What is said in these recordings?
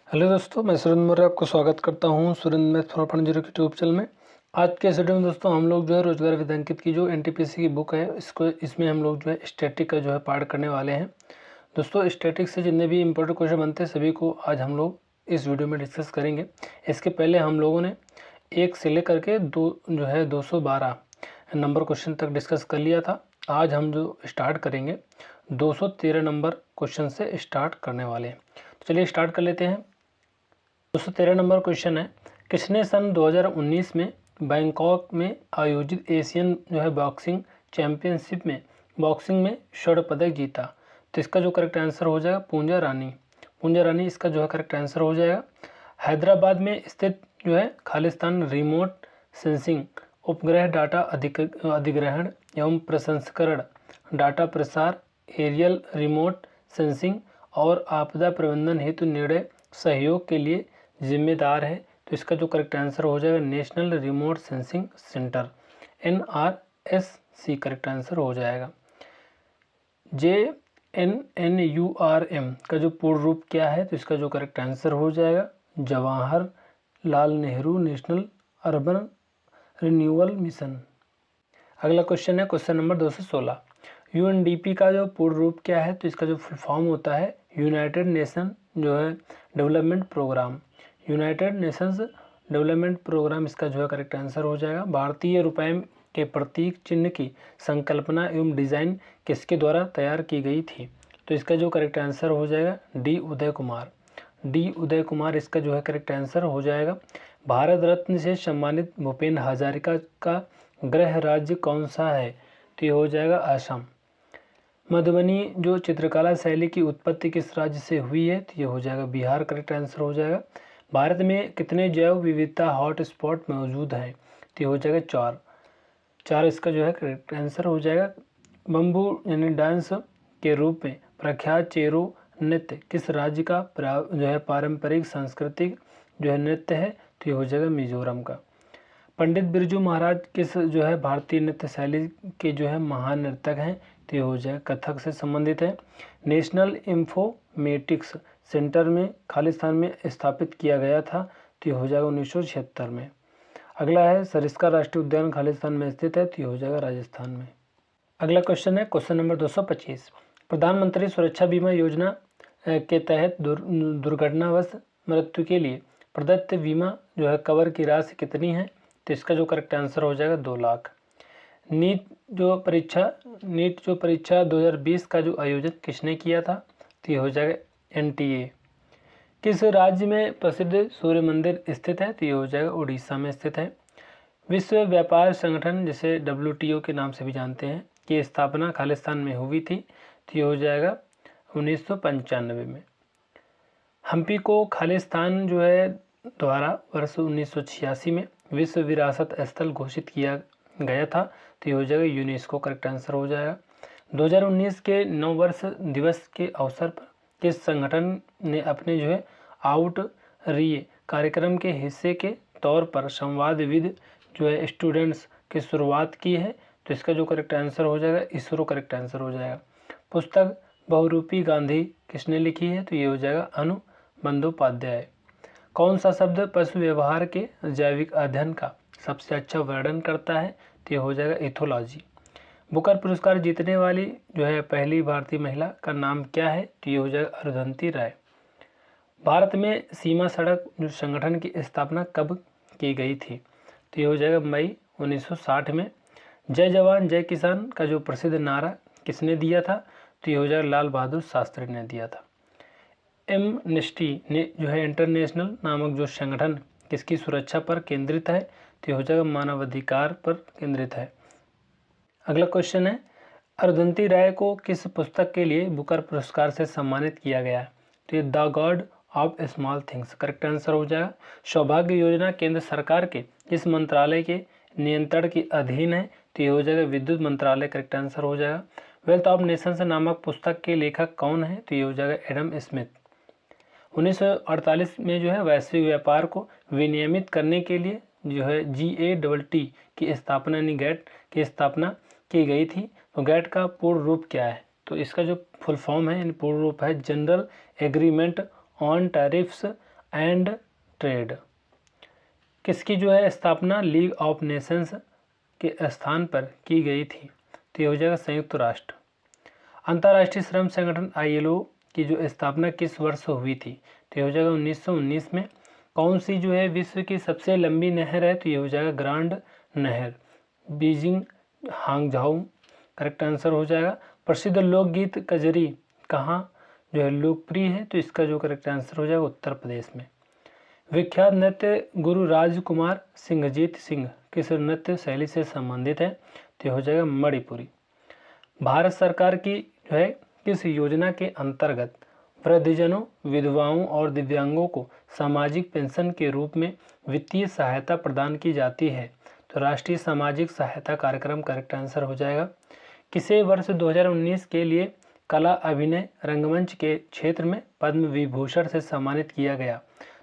Hello दोस्तों, मैं सुरेंद्र मौर्य आपको स्वागत करता हूं सुरेंद्र मैथ 4.0 के यूट्यूब चैनल में। आज के इस वीडियो में दोस्तों हम लोग जो है रोजगार विधांकित की जो एनटीपीसी की बुक है इसमें हम लोग जो है स्टैटिक का जो है पार्ट करने वाले हैं। दोस्तों स्टैटिक से जितने भी इंपॉर्टेंट क्वेश्चन बनते हैं सभी को आज हम लोग इस वीडियो में डिस्कस करेंगे। इसके पहले हम लोगों ने 1 से लेकर के 212 नंबर क्वेश्चन तक डिस्कस कर लिया था। आज हम जो स्टार्ट करेंगे 213 नंबर क्वेश्चन से स्टार्ट करने वाले हैं। तो चलिए स्टार्ट कर लेते हैं। 213 नंबर क्वेश्चन है, किसने सन 2019 में बैंकॉक में आयोजित एशियन जो है बॉक्सिंग चैंपियनशिप में बॉक्सिंग में स्वर्ण पदक जीता? तो इसका जो करेक्ट आंसर हो जाएगा पूंजा रानी इसका जो है करेक्ट आंसर हो जाएगा। हैदराबाद में स्थित जो है खालिस्तान रिमोट सेंसिंग उपग्रह डाटा अधिग्रहण एवं प्रसंस्करण डाटा प्रसार एरियल रिमोट सेंसिंग और आपदा प्रबंधन हेतु निर्णय सहयोग के लिए जिम्मेदार है। तो इसका जो करेक्ट आंसर हो जाएगा national remote sensing centre NRSC correct answer हो जाएगा। JNNURM का जो पूर्ण रूप क्या है? तो इसका जो करेक्ट आंसर हो जाएगा Jawaharlal Nehru national urban renewal mission. अगला क्वेश्चन है क्वेश्चन नंबर 216, UNDP का जो पूर्ण रूप क्या है? तो इसका जो फुल फॉर्म होता है यूनाइटेड नेशन जो है development programme, United Nations development programme इसका जो है करेक्ट आंसर हो जाएगा। भारतीय रुपये के प्रतीक चिन्ह की संकल्पना एवं डिज़ाइन किसके द्वारा तैयार की गई थी? तो इसका जो करेक्ट आंसर हो जाएगा डी उदय कुमार इसका जो है करेक्ट आंसर हो जाएगा। भारत रत्न से सम्मानित भूपेन हजारिका का गृह राज्य कौन सा है? तो ये हो जाएगा असम। मधुबनी जो चित्रकला शैली की उत्पत्ति किस राज्य से हुई है? तो ये हो जाएगा बिहार करेक्ट आंसर हो जाएगा। भारत में कितने जैव विविधता हॉट स्पॉट मौजूद हैं? तो ये हो जाएगा 4 इसका जो है करेक्ट आंसर हो जाएगा। बम्बू यानी डांस के रूप में प्रख्यात चेरो नृत्य किस राज्य का जो है पारंपरिक सांस्कृतिक जो है नृत्य है? तो ये हो जाएगा मिजोरम का। पंडित बिरजू महाराज किस जो है भारतीय नृत्य शैली के जो है महान नर्तक हैं? तो ये हो जाएगा कथक से संबंधित है। नेशनल इंफोमेटिक्स सेंटर में खालिस्तान में स्थापित किया गया था? तो ये हो जाएगा 1976 में। अगला है सरिस्का राष्ट्रीय उद्यान खालिस्तान में स्थित है? तो ये हो जाएगा राजस्थान में। अगला क्वेश्चन है क्वेश्चन नंबर 225, प्रधानमंत्री सुरक्षा बीमा योजना के तहत दुर्घटनावश मृत्यु के लिए प्रदत्त बीमा जो है कवर की राशि कितनी है? तो इसका जो करेक्ट आंसर हो जाएगा 2 लाख। नीट जो परीक्षा 2020 का जो आयोजन किसने किया था? तो ये हो जाएगा NTA। किस राज्य में प्रसिद्ध सूर्य मंदिर स्थित है? तो ये हो जाएगा उड़ीसा में स्थित है। विश्व व्यापार संगठन जिसे WTO के नाम से भी जानते हैं की स्थापना खालिस्तान में हुई थी? तो ये हो जाएगा 1995 में। हम्पी को खालिस्तान जो है द्वारा वर्ष 1986 में विश्व विरासत स्थल घोषित किया गया था? तो ये हो जाएगा यूनेस्को करेक्ट आंसर हो जाएगा। 2019 के 9 वर्ष दिवस के अवसर पर किस संगठन ने अपने जो है आउटरीच कार्यक्रम के हिस्से के तौर पर संवाद विद जो है स्टूडेंट्स की शुरुआत की है? तो इसका जो करेक्ट आंसर हो जाएगा इसरो करेक्ट आंसर हो जाएगा। पुस्तक बहुरूपी गांधी किसने लिखी है? तो ये हो जाएगा अनु बंदोपाध्याय। कौन सा शब्द पशु व्यवहार के जैविक अध्ययन का सबसे अच्छा वर्णन करता है? तो ये हो जाएगा इथोलॉजी। बुकर पुरस्कार जीतने वाली जो है पहली भारतीय महिला का नाम क्या है? तो ये हो जाएगा अरुंधति राय। भारत में सीमा सड़क जो संगठन की स्थापना कब की गई थी? तो ये हो जाएगा मई 1960 में। जय जवान जय किसान का जो प्रसिद्ध नारा किसने दिया था? तो ये हो जाएगा लाल बहादुर शास्त्री ने दिया था। एमनेस्टी ने जो है इंटरनेशनल नामक जो संगठन किसकी सुरक्षा पर केंद्रित है? तो ये हो जाएगा मानवाधिकार पर केंद्रित है। अगला क्वेश्चन है, अरुंधति राय को किस पुस्तक के लिए बुकर पुरस्कार से सम्मानित किया गया है? तो ये the God of small things correct answer हो जाएगा। सौभाग्य योजना केंद्र सरकार के इस मंत्रालय के नियंत्रण के अधीन है? तो ये हो जाएगा विद्युत मंत्रालय करेक्ट आंसर हो जाएगा। वेल्थ ऑफ नेशंस नामक पुस्तक के लेखक कौन है? तो ये हो जाएगा एडम स्मिथ। 1948 में जो है वैश्विक व्यापार को विनियमित करने के लिए जो है GATT की स्थापना यानी गैट की स्थापना की गई थी। तो गैट का पूर्ण रूप क्या है? तो इसका जो फुल फॉर्म है यानी पूर्ण रूप है general agreement on tariffs and trade. किसकी जो है स्थापना लीग ऑफ नेशंस के स्थान पर की गई थी? तो ये हो जाएगा संयुक्त राष्ट्र। अंतर्राष्ट्रीय श्रम संगठन ILO की जो स्थापना किस वर्ष हुई थी? तो ये हो जाएगा 1919 में। कौन सी जो है विश्व की सबसे लंबी नहर है? तो ये हो जाएगा ग्रांड नहर, बीजिंग हांगझाऊ करेक्ट आंसर हो जाएगा। प्रसिद्ध लोकगीत कजरी कहाँ जो है लोकप्रिय है? तो इसका जो करेक्ट आंसर हो जाएगा उत्तर प्रदेश में। विख्यात नृत्य गुरु राजकुमार सिंहजीत सिंह किस नृत्य शैली से संबंधित है? तो हो जाएगा मणिपुरी। भारत सरकार की जो है किस योजना के अंतर्गत वृद्धजनों, विधवाओं और दिव्यांगों को सामाजिक पेंशन के रूप में वित्तीय सहायता प्रदान की जाती है? तो राष्ट्रीय सामाजिक सहायता कार्यक्रम करेक्ट आंसर हो जाएगा। किसे वर्ष 2019 के लिए कला अभिनय रंगमंच के क्षेत्र में पद्म विभूषण से सम्मानित किया गया?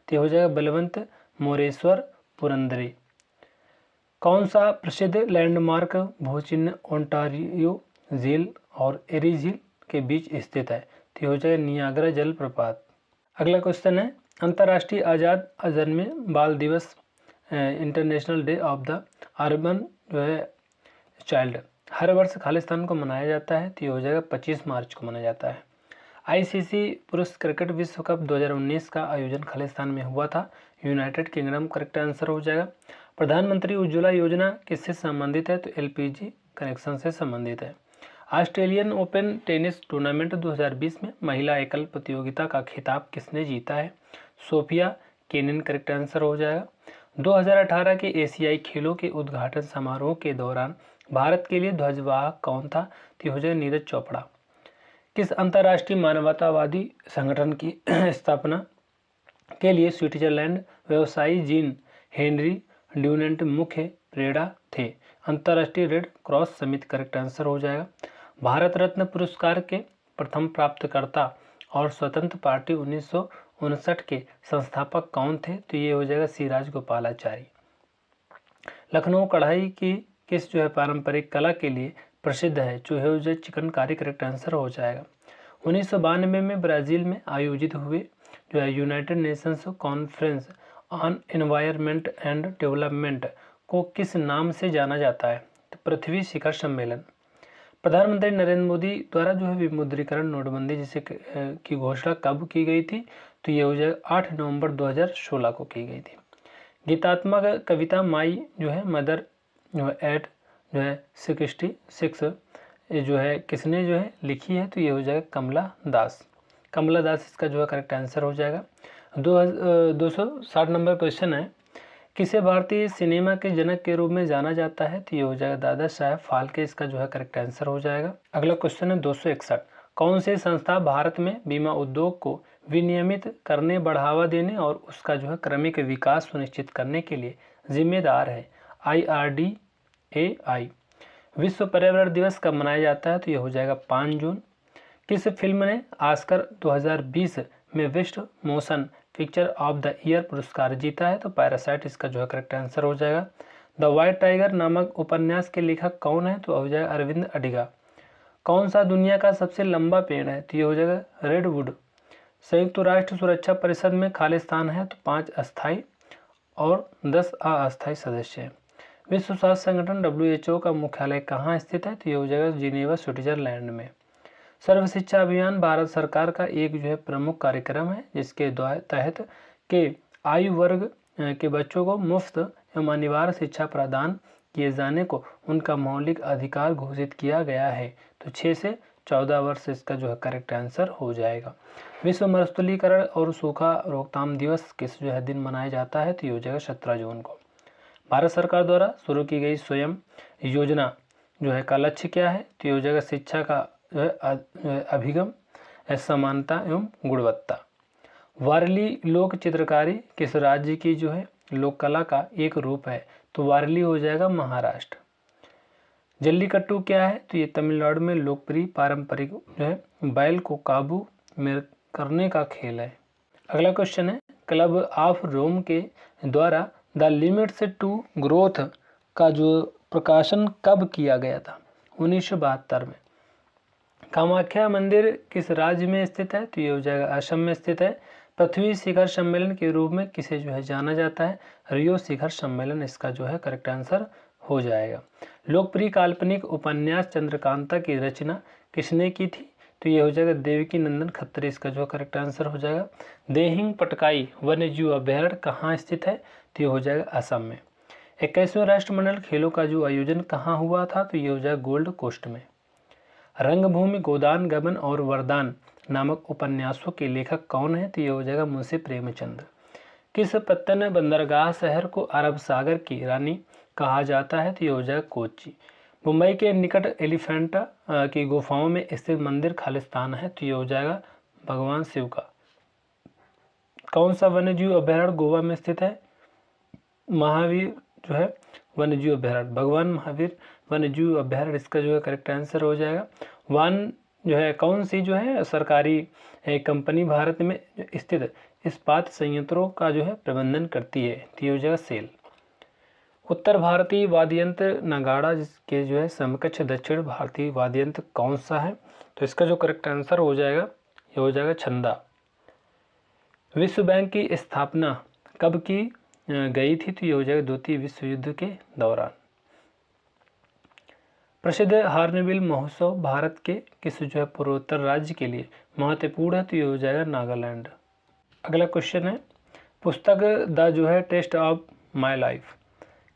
तो हो जाएगा बलवंत मोरेश्वर पुरंदरे। कौन सा प्रसिद्ध लैंडमार्क भूचिन्ह ओंटारियो झील और एरी झील के बीच स्थित है? तो हो जाएगा नियाग्रा जलप्रपात। अगला क्वेश्चन है अंतर्राष्ट्रीय आज़ाद अजन्मे बाल दिवस international day of the urban जो है चाइल्ड हर वर्ष खालिस्तान को मनाया जाता है? तो ये हो जाएगा 25 मार्च को मनाया जाता है। ICC पुरुष क्रिकेट विश्व कप 2019 का आयोजन खालिस्तान में हुआ था? यूनाइटेड किंगडम करेक्ट आंसर हो जाएगा। प्रधानमंत्री उज्ज्वला योजना किससे संबंधित है? तो LPG कनेक्शन से संबंधित है। ऑस्ट्रेलियन ओपन टेनिस टूर्नामेंट 2020 में महिला एकल प्रतियोगिता का खिताब किसने जीता है? सोफिया केनिन करेक्ट आंसर हो जाएगा। 2018 के एशियाई खेलों के उद्घाटन समारोह के दौरान भारत के लिए ध्वजवाहक कौन था? तो हो जाएगा नीरज चोपड़ा। किस अंतर्राष्ट्रीय मानवतावादी संगठन की स्थापना के लिए स्विट्जरलैंड व्यवसायी जीन हेनरी ड्यूनेंट मुख्य प्रेरणा थे? अंतर्राष्ट्रीय रेड क्रॉस समिति करेक्ट आंसर हो जाएगा। भारत रत्न पुरस्कार के प्रथम प्राप्तकर्ता और स्वतंत्र पार्टी 1959 के संस्थापक कौन थे? तो ये हो जाएगा सिराज गोपालाचारी। लखनऊ कढ़ाई की किस जो है पारंपरिक कला के लिए प्रसिद्ध है? जो है जो चिकनकारी करेक्ट आंसर हो जाएगा। 1992 में ब्राज़ील में आयोजित हुए जो है United Nations conference on environment and development को किस नाम से जाना जाता है? तो पृथ्वी शिखर सम्मेलन। प्रधानमंत्री नरेंद्र मोदी द्वारा जो है विमुद्रीकरण नोटबंदी जिसे की घोषणा कब की गई थी? तो ये हो जाएगा 8 नवंबर 2016 को की गई थी। गीतात्मक कविता माई जो है मदर जो है एट जो है 66 जो है किसने जो है लिखी है? तो ये हो जाएगा कमला दास। कमला दास इसका जो है करेक्ट आंसर हो जाएगा। 260 नंबर क्वेश्चन है किसे भारतीय सिनेमा के जनक के रूप में जाना जाता है? तो ये हो जाएगा दादा साहेब फाल्के इसका जो है करेक्ट आंसर हो जाएगा। अगला क्वेश्चन है 261 कौन सी संस्था भारत में बीमा उद्योग को विनियमित करने, बढ़ावा देने और उसका जो है क्रमिक विकास सुनिश्चित करने के लिए जिम्मेदार है? IRDAI। विश्व पर्यावरण दिवस कब मनाया जाता है? तो ये हो जाएगा 5 जून। किस फिल्म ने ऑस्कर 2020 में best motion picture of the year पुरस्कार जीता है? तो पैरासाइट इसका जो है करेक्ट आंसर हो जाएगा। द व्हाइट टाइगर नामक उपन्यास के लेखक कौन है? तो हो जाएगा अरविंद अडिगा। कौन सा दुनिया का सबसे लंबा पेड़ है? तो ये हो जाएगा रेडवुड। संयुक्त राष्ट्र सुरक्षा परिषद में खालिस्तान है तो 5 अस्थायी और 10 अस्थायी सदस्य हैं। विश्व स्वास्थ्य संगठन WHO का मुख्यालय कहाँ स्थित है? तो ये हो जाएगा जिनेवा स्विट्जरलैंड में। सर्व शिक्षा अभियान भारत सरकार का एक जो है प्रमुख कार्यक्रम है जिसके तहत के आयु वर्ग के बच्चों को मुफ्त एवं अनिवार्य शिक्षा प्रदान किए जाने को उनका मौलिक अधिकार घोषित किया गया है। तो 6 से 14 वर्ष इसका जो है करेक्ट आंसर हो जाएगा। विश्व मरुस्थलीकरण और सूखा रोकथाम दिवस किस जो है दिन मनाया जाता है? तो ये हो जाएगा 17 जून को। भारत सरकार द्वारा शुरू की गई स्वयं योजना जो है का लक्ष्य क्या है? तो ये हो जाएगा शिक्षा का जो है अभिगम, समानता एवं गुणवत्ता। वारली लोक चित्रकारी किस राज्य की जो है लोक कला का एक रूप है? तो वारली हो जाएगा महाराष्ट्र। जल्लीकट्टू क्या है? तो ये तमिलनाडु में लोकप्रिय पारंपरिक जो है बैल को काबू में करने का खेल है। अगला क्वेश्चन है क्लब ऑफ रोम के द्वारा द लिमिट्स टू ग्रोथ का जो प्रकाशन कब किया गया था? 1972 में। कामाख्या मंदिर किस राज्य में स्थित है? तो ये हो जाएगा असम में स्थित है। पृथ्वी शिखर सम्मेलन के रूप में किसे जो है जाना जाता है? रियो शिखर सम्मेलन इसका जो है करेक्ट आंसर हो जाएगा। लोकप्रिय काल्पनिक उपन्यास चंद्रकांता की रचना किसने की थी? तो ये हो जाएगा देवकी नंदन खत्री, इसका जो करेक्ट आंसर हो जाएगा। देहिंग पटकाई वन्यजीव अभ्यारण्य कहाँ स्थित है? तो ये हो जाएगा असम में। 21वें राष्ट्रमंडल खेलों का जो आयोजन कहाँ हुआ था? तो ये हो जाएगा गोल्ड कोस्ट में। रंगभूमि गोदान गबन और वरदान नामक उपन्यासों के लेखक कौन है? तो ये हो जाएगा मुंशी प्रेमचंद। किस पत्तन बंदरगाह शहर को अरब सागर की रानी कहा जाता है? तो ये हो जाएगा कोच्चि। मुंबई के निकट एलिफेंटा की गुफाओं में स्थित मंदिर खालिस्तान है? तो ये हो जाएगा भगवान शिव का। कौन सा वन्यजीव अभ्यारण्य गोवा में स्थित है? महावीर जो है वन्यजीव अभ्यारण्य, भगवान महावीर वन्यजीव अभ्यारण्य इसका जो है करेक्ट आंसर हो जाएगा। वन जो है कौन सी जो है सरकारी कंपनी भारत में स्थित इस्पात संयंत्रों का जो है प्रबंधन करती है? तो ये हो जाएगा सेल। उत्तर भारतीय वाद्ययंत्र नगाड़ा जिसके जो है समकक्ष दक्षिण भारतीय वाद्ययंत्र कौन सा है? तो इसका जो करेक्ट आंसर हो जाएगा ये हो जाएगा छंदा। विश्व बैंक की स्थापना कब की गई थी? तो ये हो जाएगा द्वितीय विश्व युद्ध के दौरान। प्रसिद्ध हार्नबिल महोत्सव भारत के किस जो है पूर्वोत्तर राज्य के लिए महत्वपूर्ण है? तो ये हो जाएगा नागालैंड। अगला क्वेश्चन है, पुस्तक द जो है टेस्ट ऑफ माई लाइफ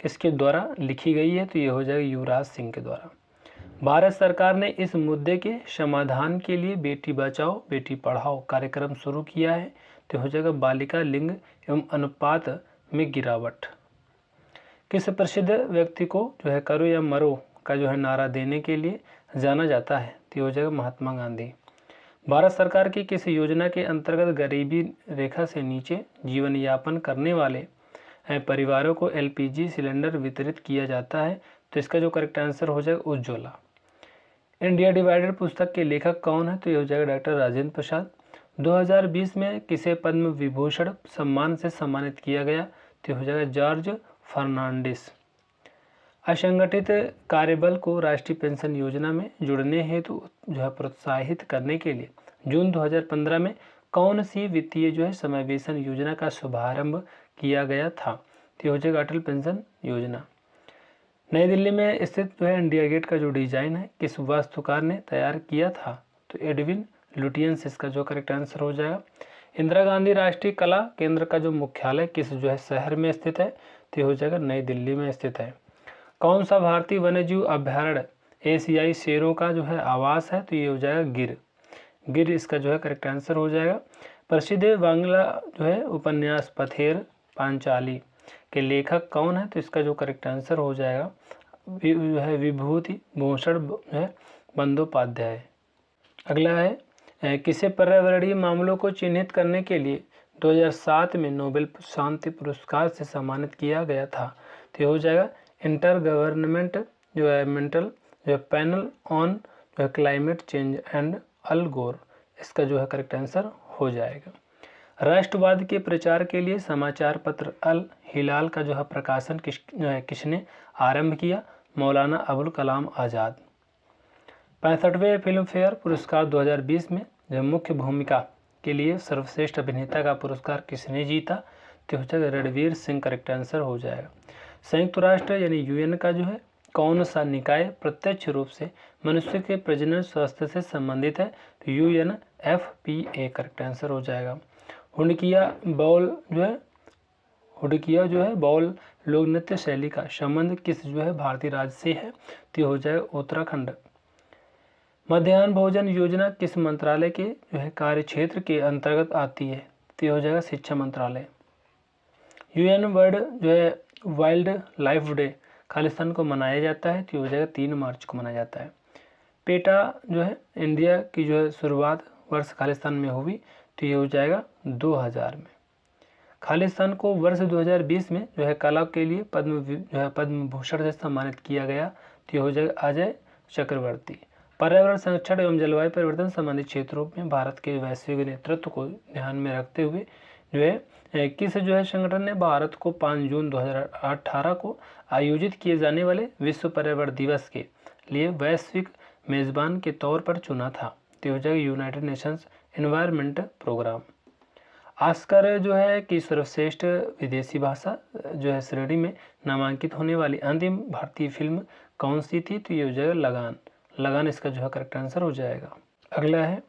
किसके द्वारा लिखी गई है? तो ये हो जाएगा युवराज सिंह के द्वारा। भारत सरकार ने इस मुद्दे के समाधान के लिए बेटी बचाओ बेटी पढ़ाओ कार्यक्रम शुरू किया है? तो हो जाएगा बालिका लिंग एवं अनुपात में गिरावट। किस प्रसिद्ध व्यक्ति को जो है करो या मरो का जो है नारा देने के लिए जाना जाता है? तो हो जाएगा महात्मा गांधी। भारत सरकार की किस योजना के अंतर्गत गरीबी रेखा से नीचे जीवन यापन करने वाले परिवारों को एलपीजी सिलेंडर वितरित किया जाता है? तो इसका जो करेक्ट आंसर हो जाएगा उज्ज्वला। इंडिया डिवाइडेड पुस्तक के लेखक कौन है? तो ये हो जाएगा डॉक्टर राजेंद्र प्रसाद। 2020 में किसे पद्म विभूषण सम्मान से सम्मानित किया गया? तो हो जाएगा जॉर्ज फर्नांडिस। असंगठित कार्यबल को राष्ट्रीय पेंशन योजना में जुड़ने हेतु जो है प्रोत्साहित करने के लिए जून 2015 में कौन सी वित्तीय जो है समावेशन योजना का शुभारंभ किया गया था? तो हो जाएगा अटल पेंशन योजना। नई दिल्ली में स्थित जो है इंडिया गेट का जो डिजाइन है किस वास्तुकार ने तैयार किया था? तो एडविन लुटियंस इसका जो करेक्ट आंसर हो जाएगा। इंदिरा गांधी राष्ट्रीय कला केंद्र का जो मुख्यालय किस जो है शहर में स्थित है? तो हो जाएगा नई दिल्ली में स्थित है। कौन सा भारतीय वन्यजीव अभ्यारण्य एशियाई शेरों का जो है आवास है? तो ये हो जाएगा गिर। गिर इसका जो है करेक्ट आंसर हो जाएगा। प्रसिद्ध बांग्ला जो है उपन्यास पथेर पांचाली के लेखक कौन है? तो इसका जो करेक्ट आंसर हो जाएगा जो है विभूति भूषण है बंदोपाध्याय। अगला है किसे पर्यावरणीय मामलों को चिन्हित करने के लिए 2007 में नोबेल शांति पुरस्कार से सम्मानित किया गया था? तो हो जाएगा इंटर गवर्नमेंट जो है मेंटल जो पैनल ऑन जो है क्लाइमेट चेंज एंड अल गोर, इसका जो है करेक्ट आंसर हो जाएगा। राष्ट्रवाद के प्रचार के लिए समाचार पत्र अल हिलाल का जो है प्रकाशन किसने आरंभ किया? मौलाना अबुल कलाम आज़ाद। 65वें फिल्म फेयर पुरस्कार 2020 में जो मुख्य भूमिका के लिए सर्वश्रेष्ठ अभिनेता का पुरस्कार किसने जीता? तो हो जाएगा रणवीर सिंह, करेक्ट आंसर हो जाएगा। संयुक्त राष्ट्र यानी यूएन का जो है कौन सा निकाय प्रत्यक्ष रूप से मनुष्य के प्रजनन स्वास्थ्य से संबंधित है? तो UNFPA, करेक्ट आंसर हो जाएगा। हुडकिया जो है बॉल लोक नृत्य शैली का संबंध किस जो है भारतीय राज्य से है? तो हो जाएगा उत्तराखंड। मध्याह्न भोजन योजना किस मंत्रालय के जो है कार्य क्षेत्र के अंतर्गत आती है? तो हो जाएगा शिक्षा मंत्रालय। UN वर्ल्ड जो है वाइल्ड लाइफ डे खालिस्तान को मनाया जाता है? तो हो जाएगा 3 मार्च को मनाया जाता है। पेटा जो है इंडिया की जो है शुरुआत वर्ष खालिस्तान में हुई? तो ये हो जाएगा 2000 में। खालिस्तान को वर्ष 2020 में जो है कला के लिए पद्म भूषण से सम्मानित किया गया? तो ये हो जाएगा अजय चक्रवर्ती। पर्यावरण संरक्षण एवं जलवायु परिवर्तन संबंधी क्षेत्रों में भारत के वैश्विक नेतृत्व को ध्यान में रखते हुए जो है किस जो है संगठन ने भारत को 5 जून 2018 को आयोजित किए जाने वाले विश्व पर्यावरण दिवस के लिए वैश्विक मेजबान के तौर पर चुना था? तो हो जाएगा United Nations environment programme. Oscar जो है कि सर्वश्रेष्ठ विदेशी भाषा जो है श्रेणी में नामांकित होने वाली अंतिम भारतीय फिल्म कौन सी थी? तो ये हो जाएगा लगान। लगान इसका जो है करेक्ट आंसर हो जाएगा। अगला है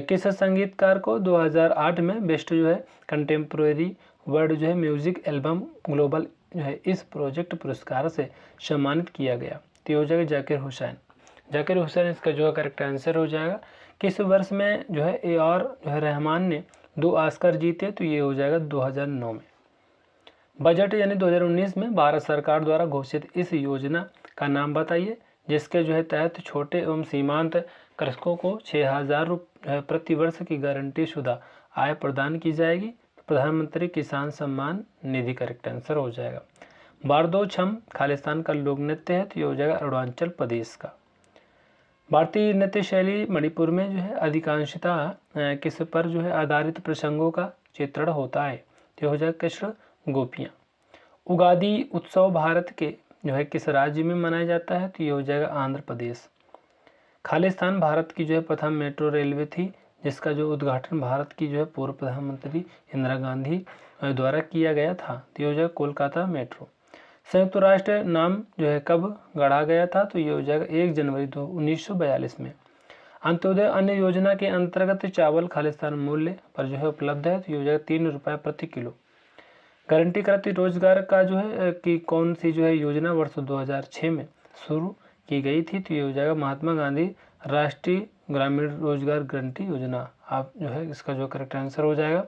किस संगीतकार को 2008 में बेस्ट जो है कंटेम्प्रेरी वर्ल्ड जो है म्यूजिक एल्बम ग्लोबल जो है इस प्रोजेक्ट पुरस्कार से सम्मानित किया गया? तो ये हो जाएगा जाकिर हुसैन। जाकिर हुसैन इसका जो है करेक्ट आंसर हो जाएगा। किस वर्ष में जो है ए आर जो है रहमान ने 2 ऑस्कर जीते? तो ये हो जाएगा 2009 में। बजट यानी 2019 में भारत सरकार द्वारा घोषित इस योजना का नाम बताइए जिसके जो है तहत छोटे एवं सीमांत कृषकों को 6,000 रुपये प्रति वर्ष की गारंटी शुदा आय प्रदान की जाएगी? प्रधानमंत्री किसान सम्मान निधि करेक्ट आंसर हो जाएगा। बारदो छम खालिस्तान का लोक नृत्य है, तो ये हो जाएगा अरुणाचल प्रदेश का। भारतीय नृत्य शैली मणिपुर में जो है अधिकांशतः किस पर जो है आधारित प्रसंगों का चित्रण होता है? तो हो जाएगा कृष्ण गोपियाँ। उगादी उत्सव भारत के जो है किस राज्य में मनाया जाता है? तो ये हो जाएगा आंध्र प्रदेश। खालिस्तान भारत की जो है प्रथम मेट्रो रेलवे थी जिसका जो उद्घाटन भारत की जो है पूर्व प्रधानमंत्री इंदिरा गांधी द्वारा किया गया था? तो ये हो जाएगा कोलकाता मेट्रो। संयुक्त राष्ट्र नाम जो है कब गढ़ा गया था? तो ये हो जाएगा 1 जनवरी 1942 में। अंत्योदय अन्न योजना के अंतर्गत चावल खालिस्तान मूल्य पर जो है उपलब्ध है, तो ये हो जाएगा 3 रुपये प्रति किलो। गारंटी कराती रोजगार का जो है कि कौन सी जो है योजना वर्ष 2006 में शुरू की गई थी? तो ये हो जाएगा महात्मा गांधी राष्ट्रीय ग्रामीण रोजगार गारंटी योजना। आप जो है इसका जो करेक्ट आंसर हो जाएगा।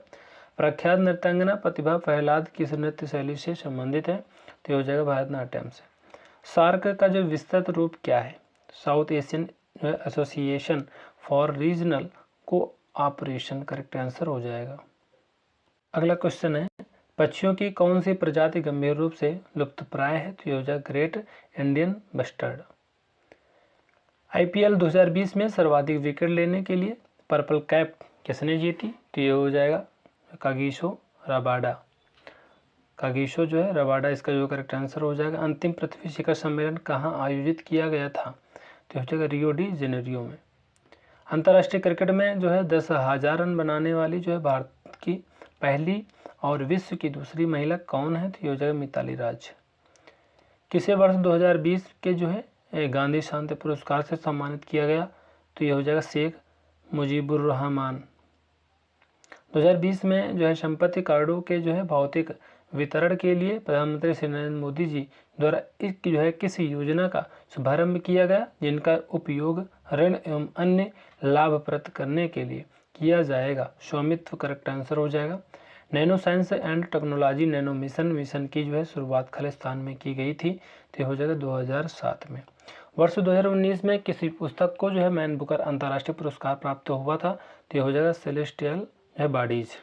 प्रख्यात नृत्यांगना प्रतिभा प्रहलाद किस नृत्य शैली से संबंधित है? तो हो जाएगा भरतनाट्यम से। सार्क का जो विस्तृत रूप क्या है? South Asian association for regional cooperation correct answer हो जाएगा। अगला क्वेश्चन है पक्षियों की कौन सी प्रजाति गंभीर रूप से लुप्तप्राय है? तो ये हो जाएगा ग्रेट इंडियन बस्टर्ड। आईपीएल 2020 में सर्वाधिक विकेट लेने के लिए पर्पल कैप किसने जीती? तो ये हो जाएगा कागिसो रबाडा। कागिसो जो है रबाडा इसका जो करेक्ट आंसर हो जाएगा। अंतिम पृथ्वी शिखर सम्मेलन कहाँ आयोजित किया गया था? तो हो जाएगा रियो डी जेनेरियो में। अंतर्राष्ट्रीय क्रिकेट में जो है 10,000 रन बनाने वाली जो है भारत की पहली और विश्व की दूसरी महिला कौन है? तो ये हो जाएगा मिताली राज। किसे वर्ष 2020 के जो है गांधी शांति पुरस्कार से सम्मानित किया गया? तो ये हो जाएगा शेख मुजीबुर रहमान। 2020 में जो है संपत्ति कार्डों के जो है भौतिक वितरण के लिए प्रधानमंत्री श्री नरेंद्र मोदी जी द्वारा जो है किस योजना का शुभारंभ किया गया जिनका उपयोग ऋण एवं अन्य लाभ प्राप्त करने के लिए किया जाएगा? स्वामित्व करेक्ट आंसर हो जाएगा। Nano science and technology nano mission की जो है शुरुआत खालिस्तान में की गई थी, तो हो जाएगा 2007 में। वर्ष 2019 में किसी पुस्तक को जो है मैन बुकर अंतर्राष्ट्रीय पुरस्कार प्राप्त हुआ था? तो हो जाएगा सेलेस्टियल है बॉडीज।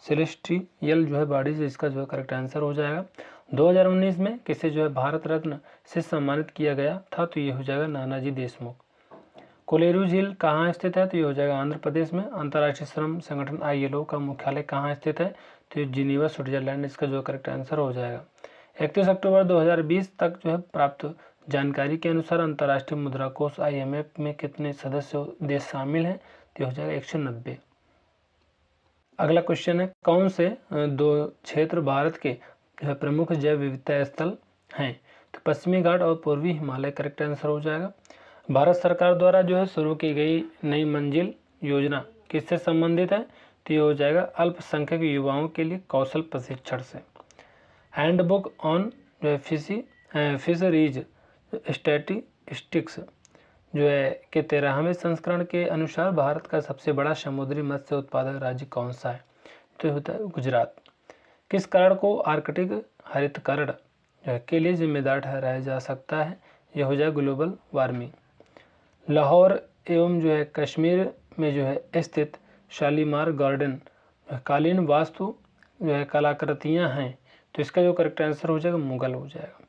सेलेस्टियल जो है बॉडीज इसका जो है करेक्ट आंसर हो जाएगा। 2019 में किसे जो है भारत रत्न से सम्मानित किया गया था? तो ये हो जाएगा नानाजी देशमुख। कोलेरू झील कहाँ स्थित है? तो ये हो जाएगा आंध्र प्रदेश में। अंतर्राष्ट्रीय श्रम संगठन ILO का मुख्यालय कहाँ स्थित है? तो जिनीवा स्विट्जरलैंड इसका जो करेक्ट आंसर हो जाएगा। 31 अक्टूबर 2020 तक जो है प्राप्त जानकारी के अनुसार अंतर्राष्ट्रीय मुद्रा कोष IMF में कितने सदस्य देश शामिल हैं? तो हो जाएगा 190। अगला क्वेश्चन है कौन से 2 क्षेत्र भारत के जो है प्रमुख जैव विविधता स्थल हैं? तो पश्चिमी घाट और पूर्वी हिमालय करेक्ट आंसर हो जाएगा। भारत सरकार द्वारा जो है शुरू की गई नई मंजिल योजना किससे संबंधित है? तो ये हो जाएगा अल्पसंख्यक युवाओं के लिए कौशल प्रशिक्षण से। हैंडबुक ऑन जो है फिशरीज स्टैटिस्टिक्स जो है के 13वें संस्करण के अनुसार भारत का सबसे बड़ा समुद्री मत्स्य उत्पादक राज्य कौन सा है? तो होता है गुजरात। किस कारण को आर्कटिक हरितकरण के लिए जिम्मेदार ठहराया जा सकता है? यह हो जाए ग्लोबल वार्मिंग। लाहौर एवं जो है कश्मीर में जो है स्थित शालीमार गार्डन कालीन वास्तु जो है कलाकृतियाँ हैं, तो इसका जो करेक्ट आंसर हो जाएगा मुगल हो जाएगा।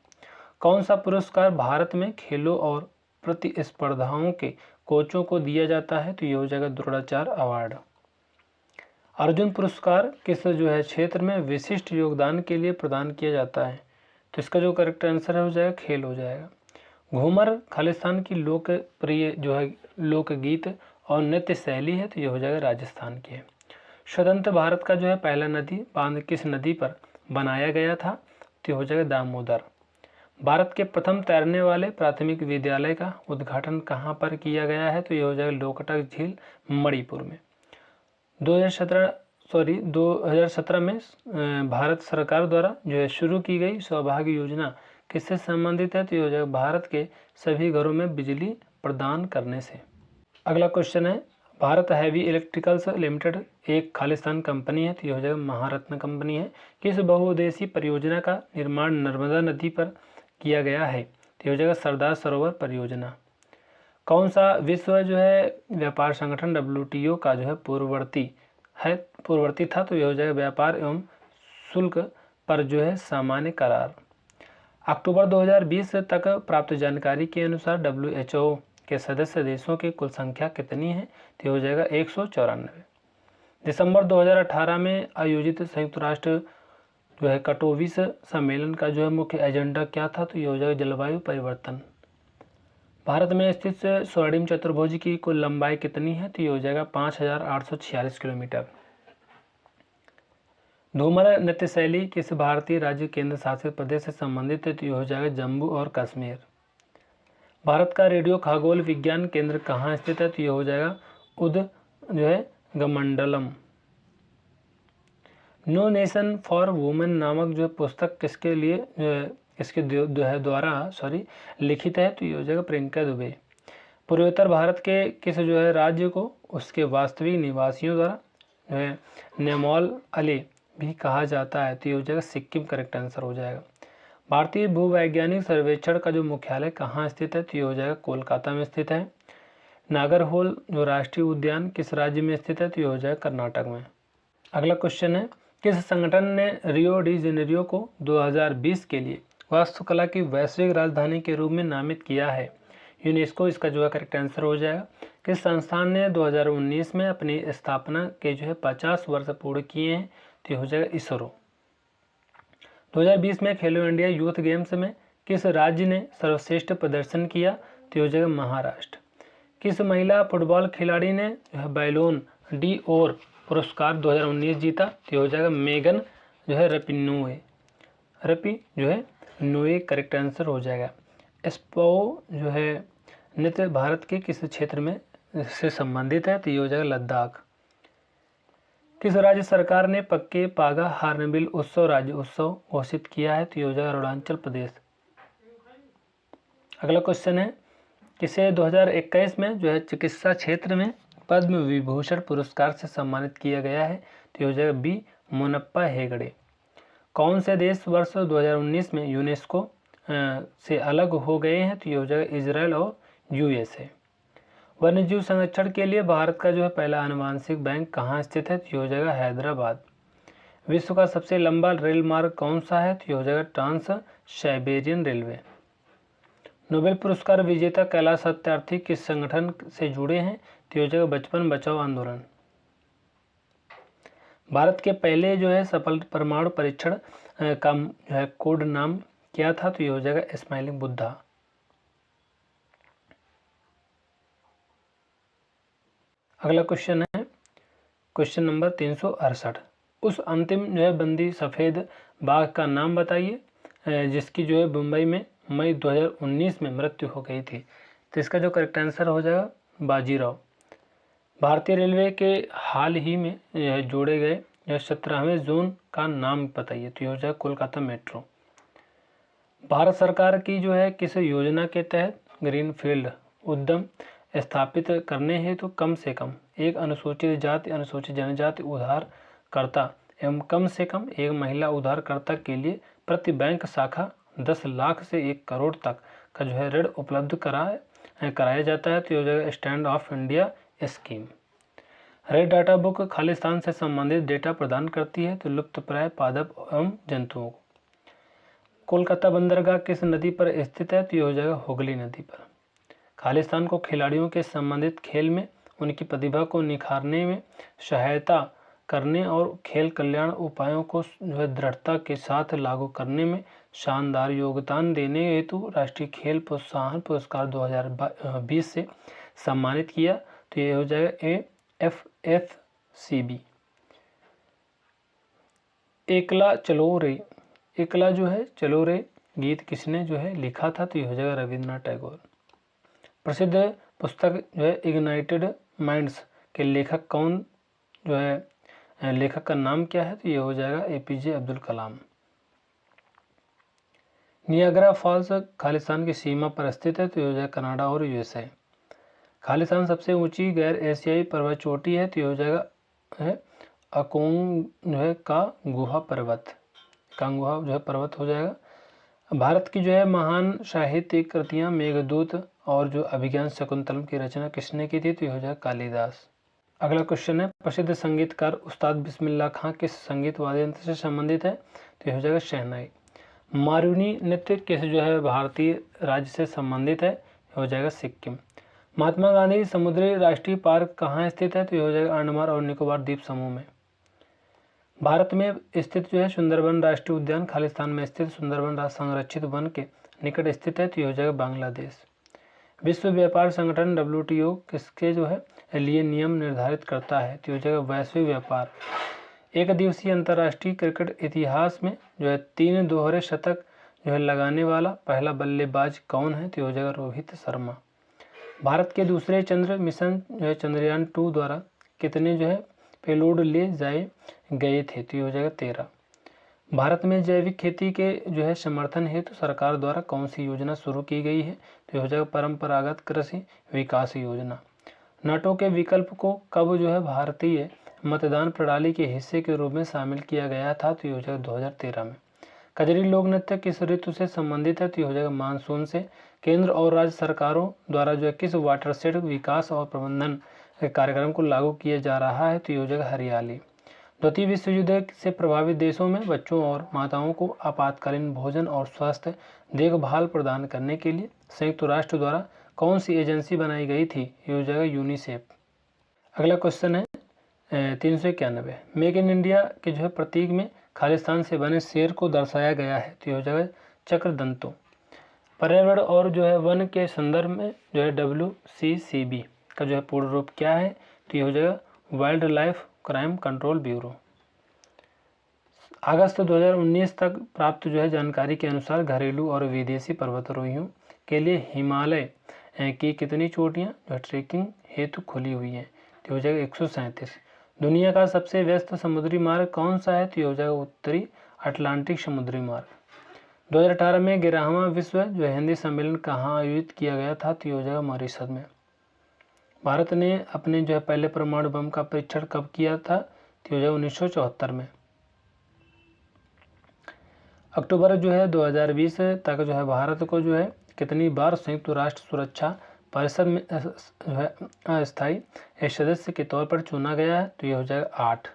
कौन सा पुरस्कार भारत में खेलों और प्रतिस्पर्धाओं के कोचों को दिया जाता है? तो ये हो जाएगा द्रोणाचार्य अवार्ड। अर्जुन पुरस्कार किस जो है क्षेत्र में विशिष्ट योगदान के लिए प्रदान किया जाता है? तो इसका जो करेक्ट आंसर हो जाएगा खेल हो जाएगा। घूमर खालिस्तान की लोकप्रिय जो है लोकगीत और नृत्य शैली है, तो ये हो जाएगा राजस्थान की है। स्वतंत्र भारत का जो है पहला नदी बांध किस नदी पर बनाया गया था? तो हो जाएगा दामोदर। भारत के प्रथम तैरने वाले प्राथमिक विद्यालय का उद्घाटन कहाँ पर किया गया है? तो ये हो जाएगा लोकटक झील मणिपुर में। 2017 में भारत सरकार द्वारा जो है शुरू की गई सौभाग्य योजना किससे संबंधित है? तो ये हो जाएगा भारत के सभी घरों में बिजली प्रदान करने से। अगला क्वेश्चन है, भारत हैवी इलेक्ट्रिकल्स लिमिटेड एक खालिस्तान कंपनी है, तो ये हो जाएगा महारत्न कंपनी है। किस बहुउद्देशीय परियोजना का निर्माण नर्मदा नदी पर किया गया है? तो ये हो जाएगा सरदार सरोवर परियोजना। कौन सा विश्व जो है व्यापार संगठन WTO का जो है पूर्ववर्ती था? तो ये हो जाएगा व्यापार एवं शुल्क पर जो है सामान्य करार। अक्टूबर 2020 तक प्राप्त जानकारी के अनुसार WHO के सदस्य देशों की कुल संख्या कितनी है? तो हो जाएगा 194। दिसंबर 2018 में आयोजित संयुक्त राष्ट्र जो है कटोविस सम्मेलन का जो है मुख्य एजेंडा क्या था? तो ये हो जाएगा जलवायु परिवर्तन। भारत में स्थित स्वर्णिम चतुर्भुज की कुल लंबाई कितनी है? तो ये हो जाएगा 5846 किलोमीटर। धूमर नृत्य शैली किस भारतीय राज्य केंद्र शासित प्रदेश से संबंधित है? तो ये हो जाएगा जम्मू और कश्मीर। भारत का रेडियो खगोल विज्ञान केंद्र कहाँ स्थित है? तो ये हो जाएगा जो है गमंडलम। नो नेशन फॉर वुमेन नामक जो पुस्तक किसके लिए इसके द्वारा लिखित है? तो ये हो जाएगा प्रियंका दुबे। पूर्वोत्तर भारत के किस जो है राज्य को उसके वास्तविक निवासियों द्वारा जो है नेमोल अली भी कहा जाता है? तो ये हो जाएगा सिक्किम, करेक्ट आंसर हो जाएगा। भारतीय भूवैज्ञानिक सर्वेक्षण का जो मुख्यालय कहाँ स्थित है? तो ये हो जाएगा कोलकाता में स्थित है। नागरहोल जो राष्ट्रीय उद्यान किस राज्य में स्थित है? तो ये हो जाएगा कर्नाटक में। अगला क्वेश्चन है, किस संगठन ने रियो डी जेनेरियो को 2020 के लिए वास्तुकला की वैश्विक राजधानी के रूप में नामित किया है? यूनेस्को इसका जो है करेक्ट आंसर हो जाएगा। किस संस्थान ने 2019 में अपनी स्थापना के जो है 50 वर्ष पूर्ण किए हैं? तो ये हो जाएगा इसरो। 2020 में खेलो इंडिया यूथ गेम्स में किस राज्य ने सर्वश्रेष्ठ प्रदर्शन किया? तो ये हो जाएगा महाराष्ट्र। किस महिला फुटबॉल खिलाड़ी ने जो है बैलोन डी और पुरस्कार 2019 जीता? तो ये हो जाएगा मेगन जो है रपिनोए करेक्ट आंसर हो जाएगा। एस्पो जो है नृत्य भारत के किस क्षेत्र में से संबंधित है? तो ये हो जाएगा लद्दाख। किस राज्य सरकार ने पक्के पागा हार्नबिल उत्सव राज्य उत्सव घोषित किया है? तो ये हो जाएगा अरुणाचल प्रदेश। अगला क्वेश्चन है, किसे 2021 में जो है चिकित्सा क्षेत्र में पद्म विभूषण पुरस्कार से सम्मानित किया गया है? तो ये हो जाएगा बी मोनप्पा हेगड़े। कौन से देश वर्ष 2019 में यूनेस्को से अलग हो गए हैं? तो ये हो जाएगा इजराइल और USA। वन्यजीव संरक्षण के लिए भारत का जो है पहला आनुवांशिक बैंक कहाँ स्थित है? तो ये हो जाएगा हैदराबाद। विश्व का सबसे लंबा रेल मार्ग कौन सा है? तो ये हो जाएगा ट्रांस साइबेरियन रेलवे। नोबेल पुरस्कार विजेता कैलाश सत्यार्थी किस संगठन से जुड़े हैं? तो ये हो जाएगा बचपन बचाओ आंदोलन। भारत के पहले जो है सफल परमाणु परीक्षण का जो है कोड नाम क्या था? तो ये हो जाएगा स्माइलिंग बुद्धा। अगला क्वेश्चन है क्वेश्चन नंबर 368। उस अंतिम जो है बंदी सफ़ेद बाघ का नाम बताइए जिसकी जो है मुंबई में मई 2019 में मृत्यु हो गई थी। तो इसका जो करेक्ट आंसर हो जाएगा बाजीराव। भारतीय रेलवे के हाल ही में जोड़े गए 17वें जोन का नाम बताइए। तो ये हो जाएगा कोलकाता मेट्रो। भारत सरकार की जो है किस योजना के तहत ग्रीनफील्ड उद्यम स्थापित करने हेतु तो कम से कम एक अनुसूचित जाति अनुसूचित जनजाति उधारकर्ता एवं कम से कम एक महिला उधारकर्ता के लिए प्रति बैंक शाखा 10 लाख से 1 करोड़ तक का जो है ऋण उपलब्ध कराया जाता है? तो हो जाएगा stand of India scheme. Red data book Khalistan से संबंधित डेटा प्रदान करती है तो लुप्तप्राय पादप एवं जंतुओं को। कोलकाता बंदरगाह किस नदी पर स्थित है? तो ये हो जाएगा हुगली नदी पर। खालिस्तान को खिलाड़ियों के संबंधित खेल में उनकी प्रतिभा को निखारने में सहायता करने और खेल कल्याण उपायों को जो है दृढ़ता के साथ लागू करने में शानदार योगदान देने हेतु राष्ट्रीय खेल प्रोत्साहन पुरस्कार 2020 से सम्मानित किया। तो ये हो जाएगा AFFCB। एकला चलो रे, एकला जो है चलो रे गीत किसने जो है लिखा था? तो ये हो जाएगा रविंद्रनाथ टैगोर। प्रसिद्ध पुस्तक जो है इग्नाइटेड माइंड्स के लेखक कौन जो है, लेखक का नाम क्या है? तो ये हो जाएगा APJ Abdul Kalam. Niagara Falls Khalistan की सीमा पर स्थित है, तो ये हो जाएगा कनाडा और यूएसए। खालिस्तान सबसे ऊंची गैर एशियाई पर्वत चोटी है, तो ये हो जाएगा है अकोंग जो है का गुहा पर्वत, कांगुहा जो है पर्वत हो जाएगा। भारत की जो है महान साहित्यिक कृतियाँ मेघदूत और जो अभिज्ञान शकुंतलम की रचना किसने की थी? तो ये हो जाएगा कालिदास। अगला क्वेश्चन है प्रसिद्ध संगीतकार उस्ताद बिस्मिल्लाह खां किस संगीत वाद्य यंत्र से संबंधित है? तो ये हो जाएगा शहनाई। मारूनी नृत्य किस जो है भारतीय राज्य से संबंधित है? हो जाएगा सिक्किम। महात्मा गांधी समुद्री राष्ट्रीय पार्क कहाँ स्थित है? तो ये हो जाएगा अंडमान और निकोबार द्वीप समूह में। भारत में स्थित जो है सुंदरबन राष्ट्रीय उद्यान खालिस्तान में स्थित सुंदरबन संरक्षित वन के निकट स्थित है, तो ये हो जाएगा बांग्लादेश। विश्व व्यापार संगठन WTO किसके जो है लिए नियम निर्धारित करता है? तो हो जाएगा वैश्विक व्यापार। एक दिवसीय अंतर्राष्ट्रीय क्रिकेट इतिहास में जो है 3 दोहरे शतक जो है लगाने वाला पहला बल्लेबाज कौन है? तो हो जाएगा रोहित शर्मा। भारत के दूसरे चंद्र मिशन जो है चंद्रयान 2 द्वारा कितने जो है पेलोड ले जाए गए थे? तो ये हो जाएगा 13। भारत में जैविक खेती के जो है समर्थन हेतु सरकार द्वारा कौन सी योजना शुरू की गई है? तो ये हो जाएगा परंपरागत कृषि विकास योजना। नाटो के विकल्प को कब जो है भारतीय मतदान प्रणाली के हिस्से के रूप में शामिल किया गया था? तो ये हो जाएगा 2013 में। कजरी लोक नृत्य किस ऋतु से संबंधित है? तो ये हो जाएगा मानसून से। केंद्र और राज्य सरकारों द्वारा जो है किस वाटरशेड विकास और प्रबंधन कार्यक्रम को लागू किया जा रहा है? तो ये हो जाएगा हरियाली। द्वितीय विश्व युद्ध से प्रभावित देशों में बच्चों और माताओं को आपातकालीन भोजन और स्वास्थ्य देखभाल प्रदान करने के लिए संयुक्त राष्ट्र द्वारा कौन सी एजेंसी बनाई गई थी? ये हो जाएगा यूनिसेफ। अगला क्वेश्चन है 391। मेक इन इंडिया के जो है प्रतीक में खालिस्तान से बने शेर को दर्शाया गया है, तो ये हो जाएगा चक्रदंतु। पर्यावरण और जो है वन के संदर्भ में जो है WCCB का जो है पूर्ण रूप क्या है? तो ये हो जाएगा wildlife crime control bureau. अगस्त 2019 तक प्राप्त जो है जानकारी के अनुसार घरेलू और विदेशी पर्वतारोहियों के लिए हिमालय की कितनी चोटियां जो ट्रेकिंग हेतु खुली हुई हैं? तो हो जाएगा 137। दुनिया का सबसे व्यस्त समुद्री मार्ग कौन सा है? तो हो जाएगा उत्तरी अटलांटिक समुद्री मार्ग। 2018 में 11वां विश्व जो हिंदी सम्मेलन कहाँ आयोजित किया गया था? तो हो जाएगा मॉरिशस में। भारत ने अपने जो है पहले परमाणु बम का परीक्षण कब किया था? तो हो जाएगा 1974 में। अक्टूबर जो है 2020 तक जो है भारत को जो है कितनी बार संयुक्त राष्ट्र सुरक्षा परिषद में जो है अस्थायी सदस्य के तौर पर चुना गया है? तो ये हो जाएगा 8।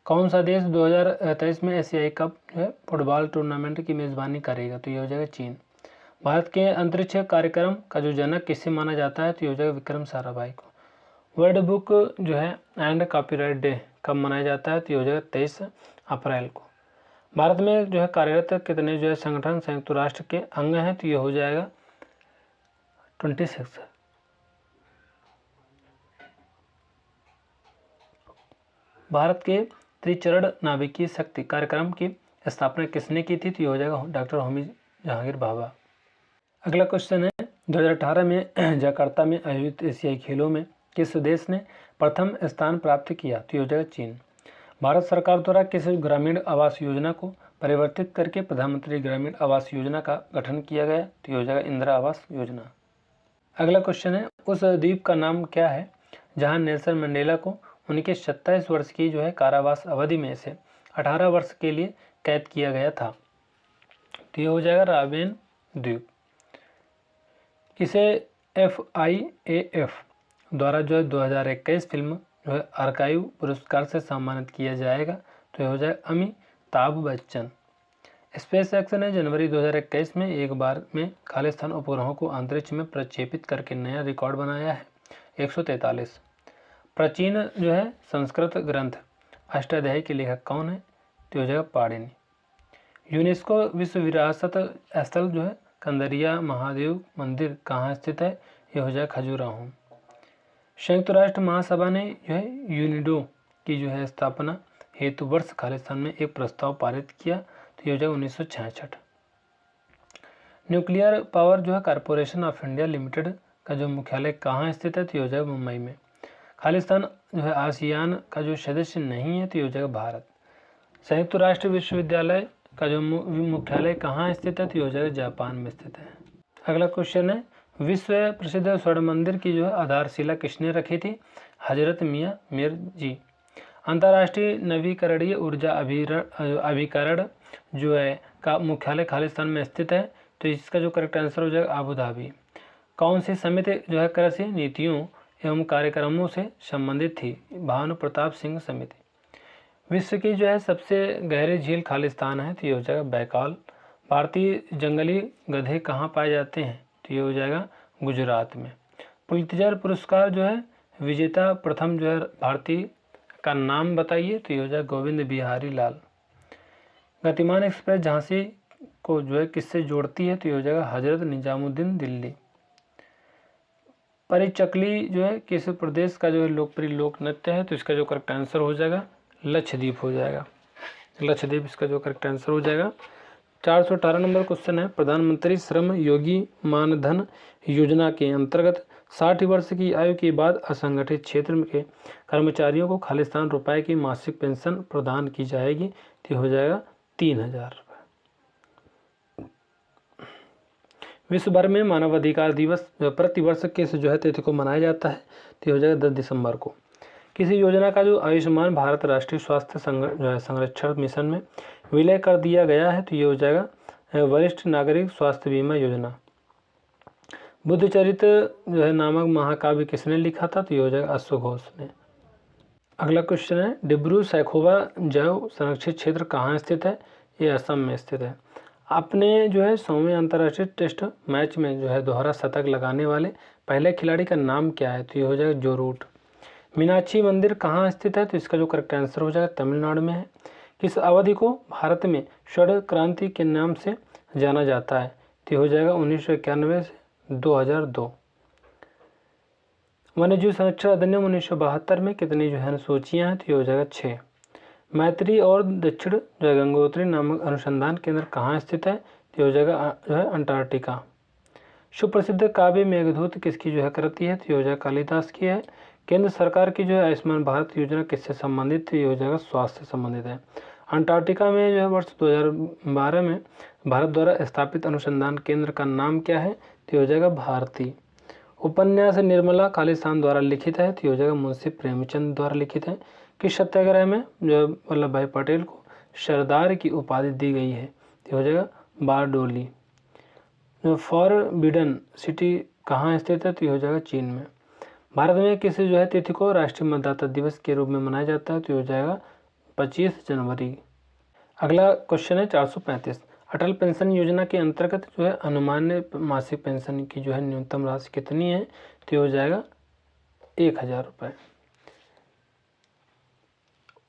कौन सा देश 2023 में एशियाई कप जो है फुटबॉल टूर्नामेंट की मेज़बानी करेगा? तो ये हो जाएगा चीन। भारत के अंतरिक्ष कार्यक्रम का जो जनक किसे माना जाता है? तो ये हो जाएगा विक्रम साराभाई को। वर्ल्ड बुक जो है एंड कॉपीराइट डे कब मनाया जाता है? तो ये हो जाएगा 23 अप्रैल को। भारत में जो है कार्यरत कितने जो है संगठन संयुक्त राष्ट्र के अंग हैं? तो ये हो जाएगा 26। भारत के त्रिचरण नाभिकीय शक्ति कार्यक्रम की स्थापना किसने की थी? तो ये हो जाएगा डॉक्टर होमी जहांगीर भाभा। अगला क्वेश्चन है 2018 में जकार्ता में आयोजित एशियाई खेलों में किस देश ने प्रथम स्थान प्राप्त किया? तो ये हो जाएगा चीन। भारत सरकार द्वारा किस ग्रामीण आवास योजना को परिवर्तित करके प्रधानमंत्री ग्रामीण आवास योजना का गठन किया गया? तो ये हो जाएगा इंदिरा आवास योजना। अगला क्वेश्चन है उस द्वीप का नाम क्या है जहां नेल्सन मंडेला को उनके 27 वर्ष की जो है कारावास अवधि में से 18 वर्ष के लिए कैद किया गया था? तो ये हो जाएगा राबेन द्वीप। इसे FIAF द्वारा जो है 2021 फिल्म जो है आर्काइव पुरस्कार से सम्मानित किया जाएगा? तो ये हो जाएगा अमिताभ बच्चन। स्पेस एक्स ने जनवरी 2021 में एक बार में खालिस्तान उपग्रहों को अंतरिक्ष में प्रक्षेपित करके नया रिकॉर्ड बनाया है 143। प्राचीन जो है संस्कृत ग्रंथ अष्टाध्यायी के लेखक कौन है? तो हो जाएगा पाणिनि। यूनेस्को विश्व विरासत स्थल जो है कंदरिया महादेव मंदिर कहाँ स्थित है? ये हो जाएगा खजुराहो। संयुक्त राष्ट्र महासभा ने जो है यूनिडो की जो है स्थापना हेतु वर्ष खालिस्तान में एक प्रस्ताव पारित किया, तो ये हो जाएगा 1966। न्यूक्लियर पावर जो है कॉरपोरेशन ऑफ इंडिया लिमिटेड का जो मुख्यालय कहाँ स्थित है, तो ये हो जाएगा मुंबई में। खालिस्तान जो है आसियान का जो सदस्य नहीं है, तो ये हो जाएगा भारत। संयुक्त राष्ट्र विश्वविद्यालय का जो मुख्यालय कहाँ स्थित है, तो ये हो जाएगा जापान में स्थित है। अगला क्वेश्चन है, विश्व प्रसिद्ध स्वर्ण मंदिर की जो है आधारशिला किसने रखी थी? हजरत मियाँ मीर जी। अंतर्राष्ट्रीय नवीकरणीय ऊर्जा अभिकरण जो है का मुख्यालय खालिस्तान में स्थित है, तो इसका जो करेक्ट आंसर हो जाएगा अबू धाबी। कौन सी समिति जो है कृषि नीतियों एवं कार्यक्रमों से संबंधित थी? भानु प्रताप सिंह समिति। विश्व की जो है सबसे गहरी झील खालिस्तान है, तो ये हो जाएगा बैकाल। भारतीय जंगली गधे कहाँ पाए जाते हैं? तो ये हो जाएगा गुजरात में। पुलित्जर पुरस्कार जो है विजेता प्रथम जो है भारतीय का नाम बताइए, तो ये हो जाएगा गोविंद बिहारी लाल। गतिमान एक्सप्रेस झांसी को जो है किससे जोड़ती है? तो ये हो जाएगा हजरत निजामुद्दीन दिल्ली। परिचकली जो है किस प्रदेश का जो है लोकप्रिय लोक नृत्य है? तो इसका जो करेक्ट आंसर हो जाएगा लक्षद्वीप हो जाएगा। लक्षद्वीप इसका जो करेक्ट आंसर हो जाएगा। 418 नंबर क्वेश्चन है, प्रधानमंत्री श्रम योगी मानधन योजना के अंतर्गत 60 वर्ष की आयु के बाद असंगठित क्षेत्र के कर्मचारियों को खालिस्तान रुपए की मासिक पेंशन प्रदान की जाएगी, तो हो जाएगा 3000 रुपये। विश्व भर में मानवाधिकार दिवस प्रतिवर्ष किस जो है तिथि को मनाया जाता है? तो हो जाएगा 10 दिसंबर को। किसी योजना का जो आयुष्मान भारत राष्ट्रीय स्वास्थ्य संरक्षण मिशन में विलय कर दिया गया है, तो ये हो जाएगा वरिष्ठ नागरिक स्वास्थ्य बीमा योजना। बुद्धचरित जो है नामक महाकाव्य किसने लिखा था? तो ये हो जाएगा अश्वघोष ने। अगला क्वेश्चन है, डिब्रू सैखोवा जैव संरक्षित क्षेत्र कहाँ स्थित है? ये असम में स्थित है। अपने जो है 100वें अंतर्राष्ट्रीय टेस्ट मैच में जो है दोहरा शतक लगाने वाले पहले खिलाड़ी का नाम क्या है? तो ये हो जाएगा जो रूट। मीनाक्षी मंदिर कहाँ स्थित है? तो इसका जो करेक्ट आंसर हो जाएगा तमिलनाडु में है। किस अवधि को भारत में स्वर्ण क्रांति के नाम से जाना जाता है? तो हो जाएगा 1991 से 2002। वन्यजीव संरक्षण अधिनियम 1972 में कितनी जो है अनुसूचियाँ हैं? तो हो जाएगा 6। मैत्री और दक्षिण जो है गंगोत्री नामक अनुसंधान केंद्र कहाँ स्थित है? तो हो जाएगा जो है अंटार्कटिका। सुप्रसिद्ध काव्य मेघदूत किसकी जो है कृति है? तो हो जाएगा कालिदास की है। केंद्र सरकार की जो है आयुष्मान भारत योजना किससे संबंधित थी? ये हो जाएगा स्वास्थ्य से संबंधित है। अंटार्कटिका में जो है वर्ष 2012 में भारत द्वारा स्थापित अनुसंधान केंद्र का नाम क्या है? तो हो जाएगा भारती। उपन्यास निर्मला खालिस्तान द्वारा लिखित है, तो हो जाएगा मुंशी प्रेमचंद द्वारा लिखित है। किस सत्याग्रह में जो वल्लभ भाई पटेल को सरदार की उपाधि दी गई है? तो हो जाएगा बारडोली। फॉरबिडन सिटी कहाँ स्थित है? तो हो जाएगा चीन में। भारत में किस जो है तिथि को राष्ट्रीय मतदाता दिवस के रूप में मनाया जाता है? तो हो जाएगा 25 जनवरी। अगला क्वेश्चन है 435, अटल पेंशन योजना के अंतर्गत जो है अनुमान्य मासिक पेंशन की जो है न्यूनतम राशि कितनी है? तो हो जाएगा 1000 रुपये।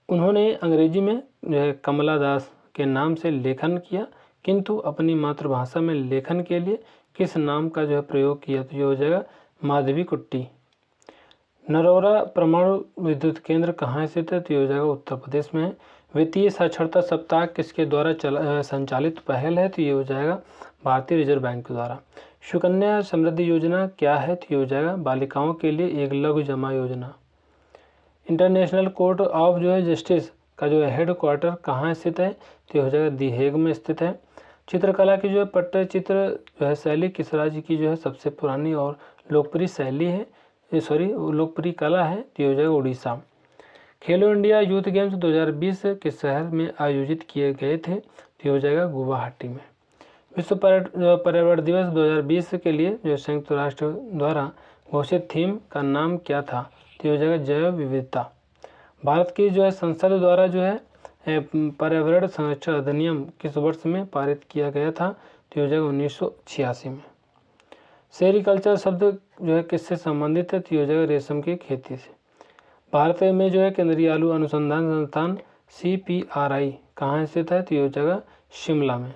उन्होंने अंग्रेजी में जो है कमला दास के नाम से लेखन किया, किंतु अपनी मातृभाषा में लेखन के लिए किस नाम का जो है प्रयोग किया? तो ये हो जाएगा माधवी कुट्टी। नरोरा परमाणु विद्युत केंद्र कहाँ स्थित है? तो ये हो जाएगा उत्तर प्रदेश में है। वित्तीय साक्षरता सप्ताह किसके द्वारा संचालित पहल है? तो ये हो जाएगा भारतीय रिजर्व बैंक के द्वारा। सुकन्या समृद्धि योजना क्या है? तो ये हो जाएगा बालिकाओं के लिए एक लघु जमा योजना। इंटरनेशनल कोर्ट ऑफ जो है जस्टिस का जो है हेड क्वार्टर कहाँ स्थित है? तो ये हो जाएगा दी हेग में स्थित है। चित्रकला की जो है पट्टचित्र जो है शैली किस राज्य की जो है सबसे पुरानी और लोकप्रिय शैली है? लोकप्रिय कला है? तो ये हो जाएगा उड़ीसा। खेलो इंडिया यूथ गेम्स 2020 किस शहर में आयोजित किए गए थे? तो ये हो जाएगा गुवाहाटी में। विश्व पर्यावरण दिवस 2020 के लिए जो संयुक्त राष्ट्र द्वारा घोषित थीम का नाम क्या था? तो ये हो जाएगा जैव विविधता। भारत की जो है संसद द्वारा जो है पर्यावरण संरक्षण अधिनियम किस वर्ष में पारित किया गया था? तो ये हो जाएगा 1986 में। सेरिकल्चर शब्द जो है किससे संबंधित है? तो ये हो जाएगा रेशम की खेती से। भारत में जो है केंद्रीय आलू अनुसंधान संस्थान CPRI कहाँ स्थित है? तो ये हो जाएगा शिमला में।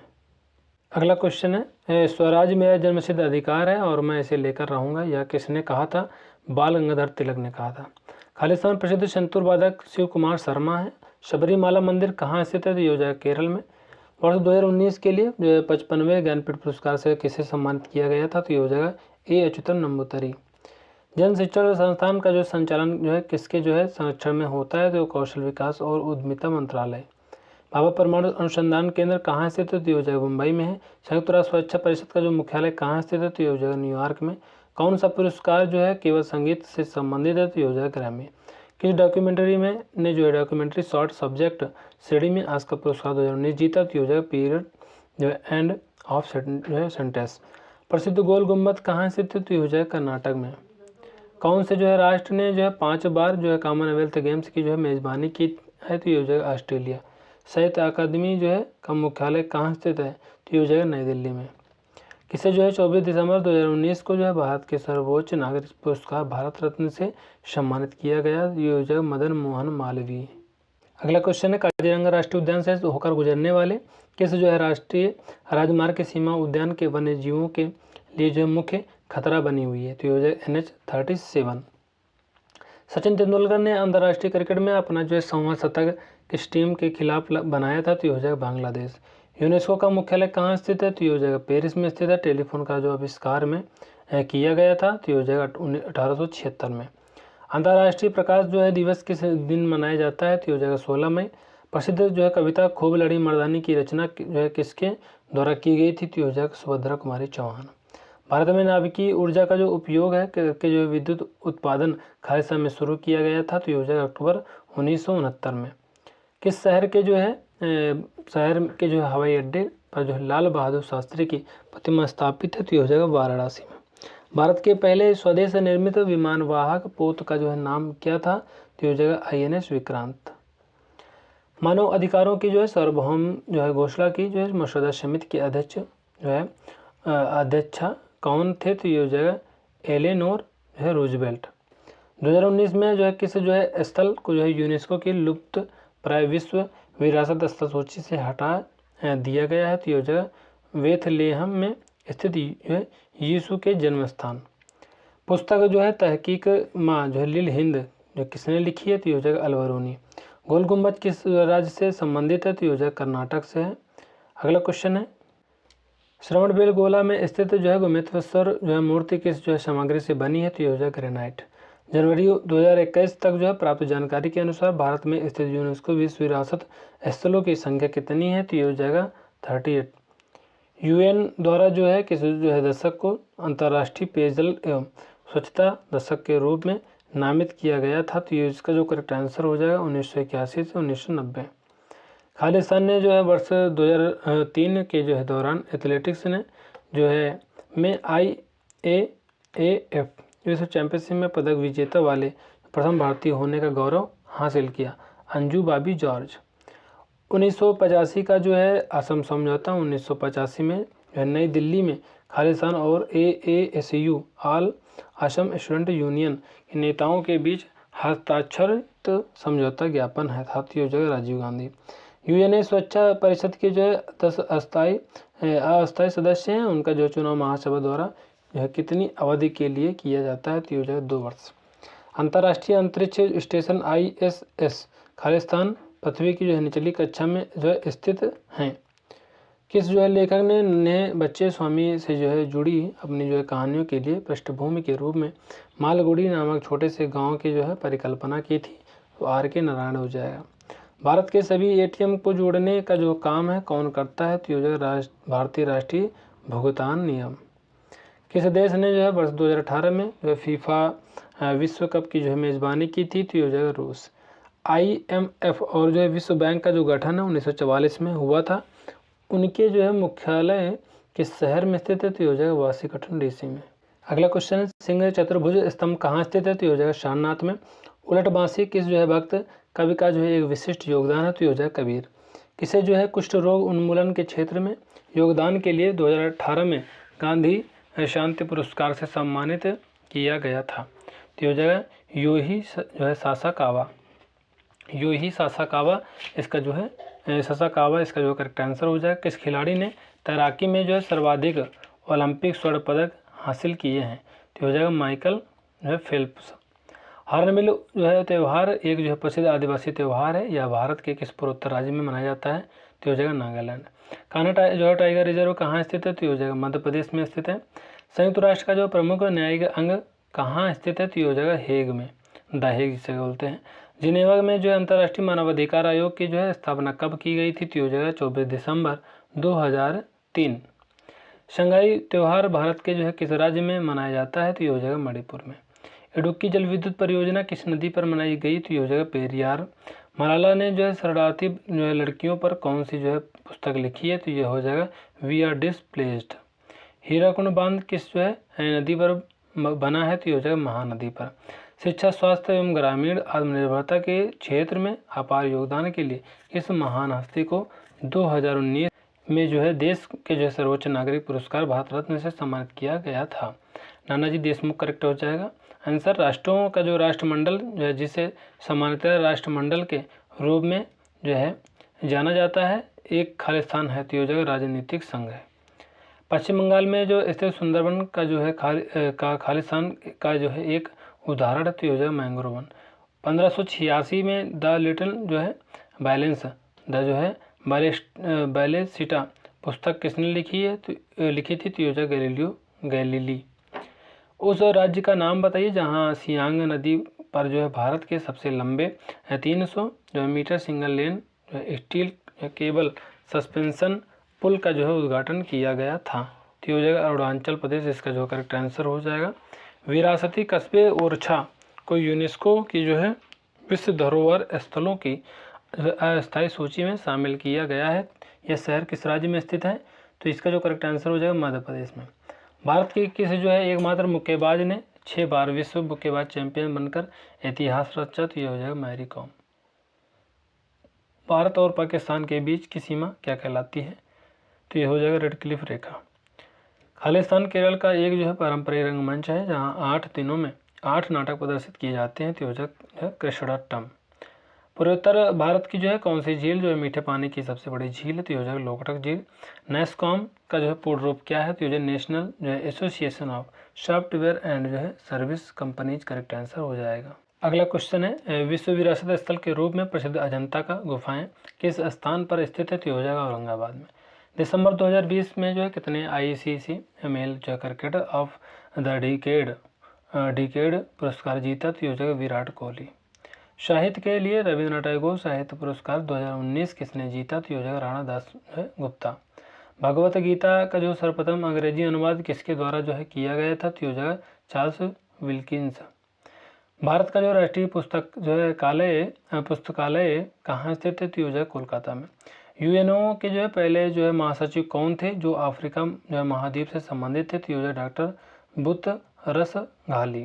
अगला क्वेश्चन है, स्वराज मेरा जन्मसिद्ध अधिकार है और मैं इसे लेकर रहूँगा, यह किसने कहा था? बाल गंगाधर तिलक ने कहा था। खालिस्तान प्रसिद्ध संतूर वादक शिव कुमार शर्मा है, शबरीमाला मंदिर कहाँ स्थित है? तो ये हो जाएगा केरल में। वर्ष 2019 के लिए जो 55वें ज्ञानपीठ पुरस्कार से किसे सम्मानित किया गया था? तो ये हो जाएगा ए अच्युतन नंबूतरी। जन शिक्षण संस्थान का जो संचालन जो है किसके जो है संरक्षण में होता है? तो कौशल विकास और उद्यमिता मंत्रालय। भाभा परमाणु अनुसंधान केंद्र कहाँ स्थित है? तो ये हो जाएगा मुंबई में है। संयुक्त राष्ट्र सुरक्षा परिषद का जो मुख्यालय कहाँ स्थित है? तो ये हो जाएगा न्यूयॉर्क में। कौन सा पुरस्कार जो है केवल संगीत से संबंधित है? तो ये हो जाएगा ग्रैमी। किस डॉक्यूमेंट्री में ने जो है डॉक्यूमेंट्री शॉर्ट सब्जेक्ट श्रेणी में आज का पुरस्कार 2019 जीता? तो ये हो जाएगा पीरियड जो है एंड ऑफ जो है सेंटेंस। प्रसिद्ध गोल गुम्बद कहाँ स्थित है? तो ये हो जाएगा कर्नाटक में। कौन से जो है राष्ट्र ने जो है 5 बार जो है कॉमनवेल्थ गेम्स की जो है मेज़बानी की है? तो ये हो जाएगा ऑस्ट्रेलिया। साहित्य अकादमी जो है का मुख्यालय कहाँ स्थित है? तो ये हो जाएगा नई दिल्ली में। किसे जो है 24 दिसंबर 2019 को जो है भारत के सर्वोच्च नागरिक पुरस्कार भारत रत्न से सम्मानित किया गया? ये हो जाएगा मदन मोहन मालवीय। अगला क्वेश्चन है काजीरंगा राष्ट्रीय उद्यान से होकर गुजरने वाले किस जो है राष्ट्रीय राजमार्ग के सीमा उद्यान के वन्य जीवों के लिए जो है मुख्य खतरा बनी हुई है? तो ये हो जाएगा NH-37। सचिन तेंदुलकर ने अंतर्राष्ट्रीय क्रिकेट में अपना जो है 100वां शतक किस टीम के खिलाफ बनाया था? तो ये हो जाएगा बांग्लादेश। यूनेस्को का मुख्यालय कहाँ स्थित है? तो ये हो जाएगा पेरिस में स्थित है। टेलीफोन का जो आविष्कार में किया गया था? तो ये हो जाएगा 1876 में। अंतर्राष्ट्रीय प्रकाश जो है दिवस किस दिन मनाया जाता है? तो ये हो जाएगा 16 मई। प्रसिद्ध जो है कविता खूब लड़ी मर्दानी की रचना जो है किसके द्वारा की गई थी? तो ये हो जाएगा सुभद्रा कुमारी चौहान। भारत में नाभिकीय ऊर्जा का जो उपयोग है के जो विद्युत उत्पादन खालिस्तान में शुरू किया गया था? तो ये हो जाएगा अक्टूबर 1969 में। किस शहर के जो है हवाई अड्डे पर जो है लाल बहादुर शास्त्री की प्रतिमा स्थापित है? तो ये हो जाएगा वाराणसी में। भारत के पहले स्वदेश निर्मित विमानवाहक पोत का जो है नाम क्या था? तो ये हो जाएगा INS विक्रांत। मानव अधिकारों की जो है सार्वभौम जो है घोषणा की जो है मसौदा समिति के अध्यक्ष जो है अध्यक्षा कौन थे? तो ये हो जाएगा एलेनोर जो है रूजवेल्ट। 2019 में जो है किस जो है स्थल को जो है यूनेस्को की लुप्त प्राय विश्व विरासत स्थल सूची से हटा दिया गया है? तो ये हो जाएगा बेथलेहम में स्थित जो है यीशु के जन्म स्थान। पुस्तक जो है तहकीक माँ जो है लिल हिंद जो किसने लिखी है? तो ये हो जाएगा अलबरूनी। गोल गुम्बद किस राज्य से संबंधित है? तो ये हो जाएगा कर्नाटक से है। अगला क्वेश्चन है श्रवणबेलगोला में स्थित जो है गोमेश्वर जो है मूर्ति किस जो है सामग्री से बनी है? तो ये हो जाएगा ग्रेनाइट। जनवरी 2021 तक जो है प्राप्त जानकारी के अनुसार भारत में स्थित यूनेस्को विश्व विरासत स्थलों की संख्या कितनी है? तो ये हो जाएगा 38। UN द्वारा जो है किस जो है दशक को अंतर्राष्ट्रीय पेयजल एवं स्वच्छता दशक के रूप में नामित किया गया था? तो ये इसका जो करेक्ट आंसर हो जाएगा 1981 से 1990। खालिस्तान ने जो है वर्ष 2003 के जो है दौरान एथलेटिक्स ने जो है में IAAF विश्व चैंपियनशिप में पदक विजेता वाले प्रथम भारतीय होने का गौरव हासिल किया। अंजू बाबी जॉर्ज। 1985 का जो है असम समझौता 1985 में जो है नई दिल्ली में खालिस्तान और AASU all Assam student union के नेताओं के बीच हस्ताक्षरित समझौता ज्ञापन है था? तो ये जगह राजीव गांधी। UN सुरक्षा परिषद के जो है 10 अस्थायी सदस्य हैं, उनका जो चुनाव महासभा द्वारा जो है कितनी अवधि के लिए किया जाता है? तो ये हो जाएगा 2 वर्ष। अंतर्राष्ट्रीय अंतरिक्ष स्टेशन ISS खालिस्तान पृथ्वी की जो है निचली कक्षा में जो है स्थित हैं। किस जो है लेखक ने बच्चे स्वामी से जो है जुड़ी अपनी जो है कहानियों के लिए पृष्ठभूमि के रूप में मालगुड़ी नामक छोटे से गांव की जो है परिकल्पना की थी? तो RK नारायण हो जाएगा। भारत के सभी ATM को जोड़ने का जो काम है कौन करता है? तो ये हो जाएगा भारतीय राष्ट्रीय भुगतान नियम। किस देश ने जो है वर्ष 2018 में जो है FIFA विश्व कप की जो है मेज़बानी की थी? तो ये हो जाएगा रूस। IMF और जो है विश्व बैंक का जो गठन है 1944 में हुआ था, उनके जो है मुख्यालय किस शहर में स्थित है? तो ये हो जाएगा वाशिंगटन DC में। अगला क्वेश्चन है सिंह चतुर्भुज स्तंभ कहाँ स्थित है? तो ये हो जाएगा सारनाथ में। उलट बांसी किस जो है भक्त कवि का जो है एक विशिष्ट योगदान है? तो ये हो जाएगा कबीर। किसे जो है कुष्ठ रोग उन्मूलन के क्षेत्र में योगदान के लिए 2018 में गांधी शांति पुरस्कार से सम्मानित किया गया था? तो ये हो जाएगा योही जो है सासाकावा। योही सासाकावा इसका जो है सासाकावा इसका जो करेक्ट आंसर हो जाएगा। किस खिलाड़ी ने तैराकी में जो है सर्वाधिक ओलंपिक स्वर्ण पदक हासिल किए हैं? तो हो जाएगा माइकल जो है फेल्प्स। हॉर्नबिल जो है त्यौहार एक जो है प्रसिद्ध आदिवासी त्यौहार है। यह भारत के किस पूर्वोत्तर राज्य में मनाया जाता है? तो हो जाएगा नागालैंड। कान्हा जो है टाइगर रिजर्व कहाँ स्थित है? तो हो जाएगा मध्य प्रदेश में स्थित है। संयुक्त राष्ट्र का जो प्रमुख न्यायिक अंग कहाँ स्थित है? तो हो जाएगा हेग में, द हेग जिसे बोलते हैं। जिनेवा में जो है अंतर्राष्ट्रीय मानवाधिकार आयोग की जो है स्थापना कब की गई थी? तो हो जाएगा 24 दिसंबर 2003। शंघाई त्यौहार भारत के जो है किस राज्य में मनाया जाता है? तो ये हो जाएगा मणिपुर में। इडुक्की जल विद्युत परियोजना किस नदी पर बनाई गई? तो ये हो जाएगा पेरियार। मलाला ने जो है शरणार्थी जो है लड़कियों पर कौन सी जो है पुस्तक लिखी है? तो ये हो जाएगा वी आर डिस्प्लेस्ड। हीराकुंड बांध किस जो है नदी पर बना है? तो ये हो जाएगा महानदी पर। शिक्षा, स्वास्थ्य एवं ग्रामीण आत्मनिर्भरता के क्षेत्र में अपार योगदान के लिए इस महान हस्ती को 2019 में जो है देश के जो सर्वोच्च नागरिक पुरस्कार भारत रत्न से सम्मानित किया गया था? नानाजी देशमुख करेक्ट हो जाएगा। आंसर राष्ट्रों का जो राष्ट्रमंडल जो है जिसे सामान्यतः राष्ट्रमंडल के रूप में जो है जाना जाता है एक खालिस्तान है, तो हो जाएगा राजनीतिक संघ है। पश्चिम बंगाल में जो स्थित सुंदरबन का जो है खालिस्तान का जो है एक उदाहरण है, तो हो जाएगा मैंग्रोव वन। 1586 में द लिटिल जो है बैलेंस द जो है बैलेसिटा पुस्तक किसने लिखी है? तो लिखी थी? तो हो जाएगा गैलीलियो गैलीली। उस राज्य का नाम बताइए जहां सियांग नदी पर जो है भारत के सबसे लंबे 300 जो है metre single lane steel cable suspension पुल का जो है उद्घाटन किया गया था? तो हो जाएगा अरुणाचल प्रदेश, इसका जो करेक्ट आंसर हो जाएगा। विरासती कस्बे ओरछा को यूनेस्को की जो है विश्व धरोहर स्थलों की अस्थायी सूची में शामिल किया गया है। यह शहर किस राज्य में स्थित है? तो इसका जो करेक्ट आंसर हो जाएगा मध्य प्रदेश में। भारत के किस जो है एकमात्र मुक्केबाज ने 6 बार विश्व मुक्केबाज चैंपियन बनकर इतिहास रचा? तो यह हो जाएगा मैरी कॉम। भारत और पाकिस्तान के बीच की सीमा क्या कहलाती है? तो यह हो जाएगा रेड क्लिफ रेखा। खालिस्तान केरल का एक जो है पारंपरिक रंगमंच है जहां 8 दिनों में 8 नाटक प्रदर्शित किए जाते हैं। तो हो जाएगा कृष्णाटम। पूर्वोत्तर भारत की जो है कौन सी झील जो है मीठे पानी की सबसे बड़ी झील है? तो हो जाएगा लोकटक झील। नेस्कॉम का जो है पूर्ण रूप क्या है? तो हो जाएगा नेशनल जो है एसोसिएशन ऑफ सॉफ्टवेयर एंड जो है सर्विस कंपनीज करेक्ट आंसर हो जाएगा। अगला क्वेश्चन है विश्व विरासत स्थल के रूप में प्रसिद्ध अजंता का गुफाएं किस स्थान पर स्थित है? तो हो जाएगा औरंगाबाद में। दिसंबर 2020 में जो है कितने ICC मेल जो है क्रिकेटर ऑफ द डिकेड पुरस्कार जीता? तो हो जाएगा विराट कोहली। साहित्य के लिए रविंद्रनाथ टैगोर साहित्य पुरस्कार 2019 किसने जीता? तो हो जाएगा राणा दास गुप्ता। भगवत गीता का जो सर्वप्रथम अंग्रेजी अनुवाद किसके द्वारा जो है किया गया था? तो हो जाएगा चार्ल्स विल्किंस। भारत का जो राष्ट्रीय पुस्तकालय कहाँ स्थित है? तो हो जाएगा कोलकाता में। UNO के जो है पहले जो है महासचिव कौन थे जो अफ्रीका जो है महाद्वीप से संबंधित थे? तो हो जाएगा डॉक्टर बुतरस घाली।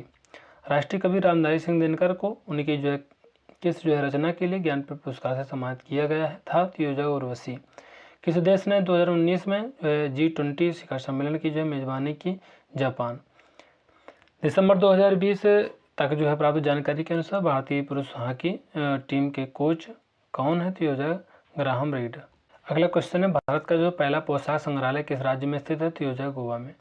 राष्ट्रीय कवि रामधारी सिंह दिनकर को उनकी जो है किस जो है रचना के लिए ज्ञानपीठ पुरस्कार से सम्मानित किया गया था? तो हो जाएगा उर्वशी। किस देश ने 2019 में G20 शिखर सम्मेलन की जो है मेजबानी की? जापान। दिसंबर 2020 तक जो है प्राप्त जानकारी के अनुसार भारतीय पुरुष हॉकी टीम के कोच कौन है? तो हो जाएगा ग्राहम रीड। अगला क्वेश्चन है भारत का जो पहला पोशाक संग्रहालय किस राज्य में स्थित है? तो हो जाएगा गोवा में।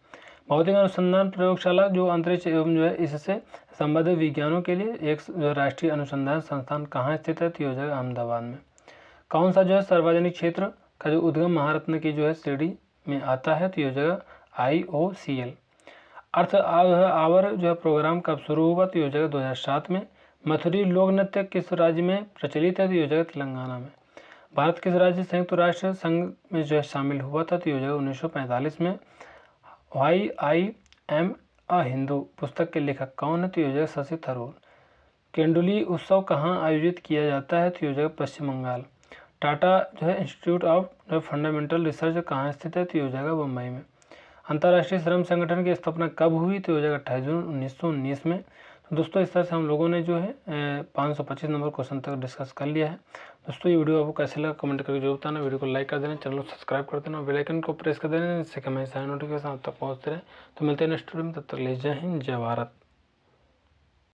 भौतिक अनुसंधान प्रयोगशाला जो अंतरिक्ष एवं जो है इससे संबंधित विज्ञानों के लिए एक राष्ट्रीय अनुसंधान संस्थान कहाँ स्थित है? तो हो जाएगा अहमदाबाद में। कौन सा जो है सार्वजनिक क्षेत्र का जो उद्गम महारत्न की जो है श्रेणी में आता है? तो हो जाएगा IOCL। अर्थ आवर जो है प्रोग्राम कब शुरू हुआ? तो हो जाएगा 2007 में। मथुरी लोक नृत्य किस राज्य में प्रचलित है? तो हो जाएगा तेलंगाना में। भारत किस राज्य संयुक्त राष्ट्र संघ में जो है शामिल हुआ था? तो हो जाएगा 1945 में। Why I am a Hindu पुस्तक के लेखक कौन है? तो हो जाएगा शशि थरूर। केंडुली उत्सव कहाँ आयोजित किया जाता है? तो हो जाएगा पश्चिम बंगाल। टाटा जो है इंस्टीट्यूट ऑफ फंडामेंटल रिसर्च कहाँ स्थित है? तो हो जाएगा मुंबई में। अंतर्राष्ट्रीय श्रम संगठन की स्थापना कब हुई? तो हो जाएगा 28 जून 1919 में। तो दोस्तों इस तरह से हम लोगों ने जो है 525 नंबर क्वेश्चन तक डिस्कस कर लिया है। दोस्तों ये वीडियो आपको कैसे लगा कमेंट करके जरूर बताना। वीडियो को लाइक कर देना, चैनल को सब्सक्राइब कर देना, बेल आइकन को प्रेस कर देना, जिससे कि हमारी सारी नोटिफिकेशन आप तक पहुँचते रहे। तो मिलते हैं नेक्स्ट वीडियो में, तब तक ले जय हिंद जय भारत।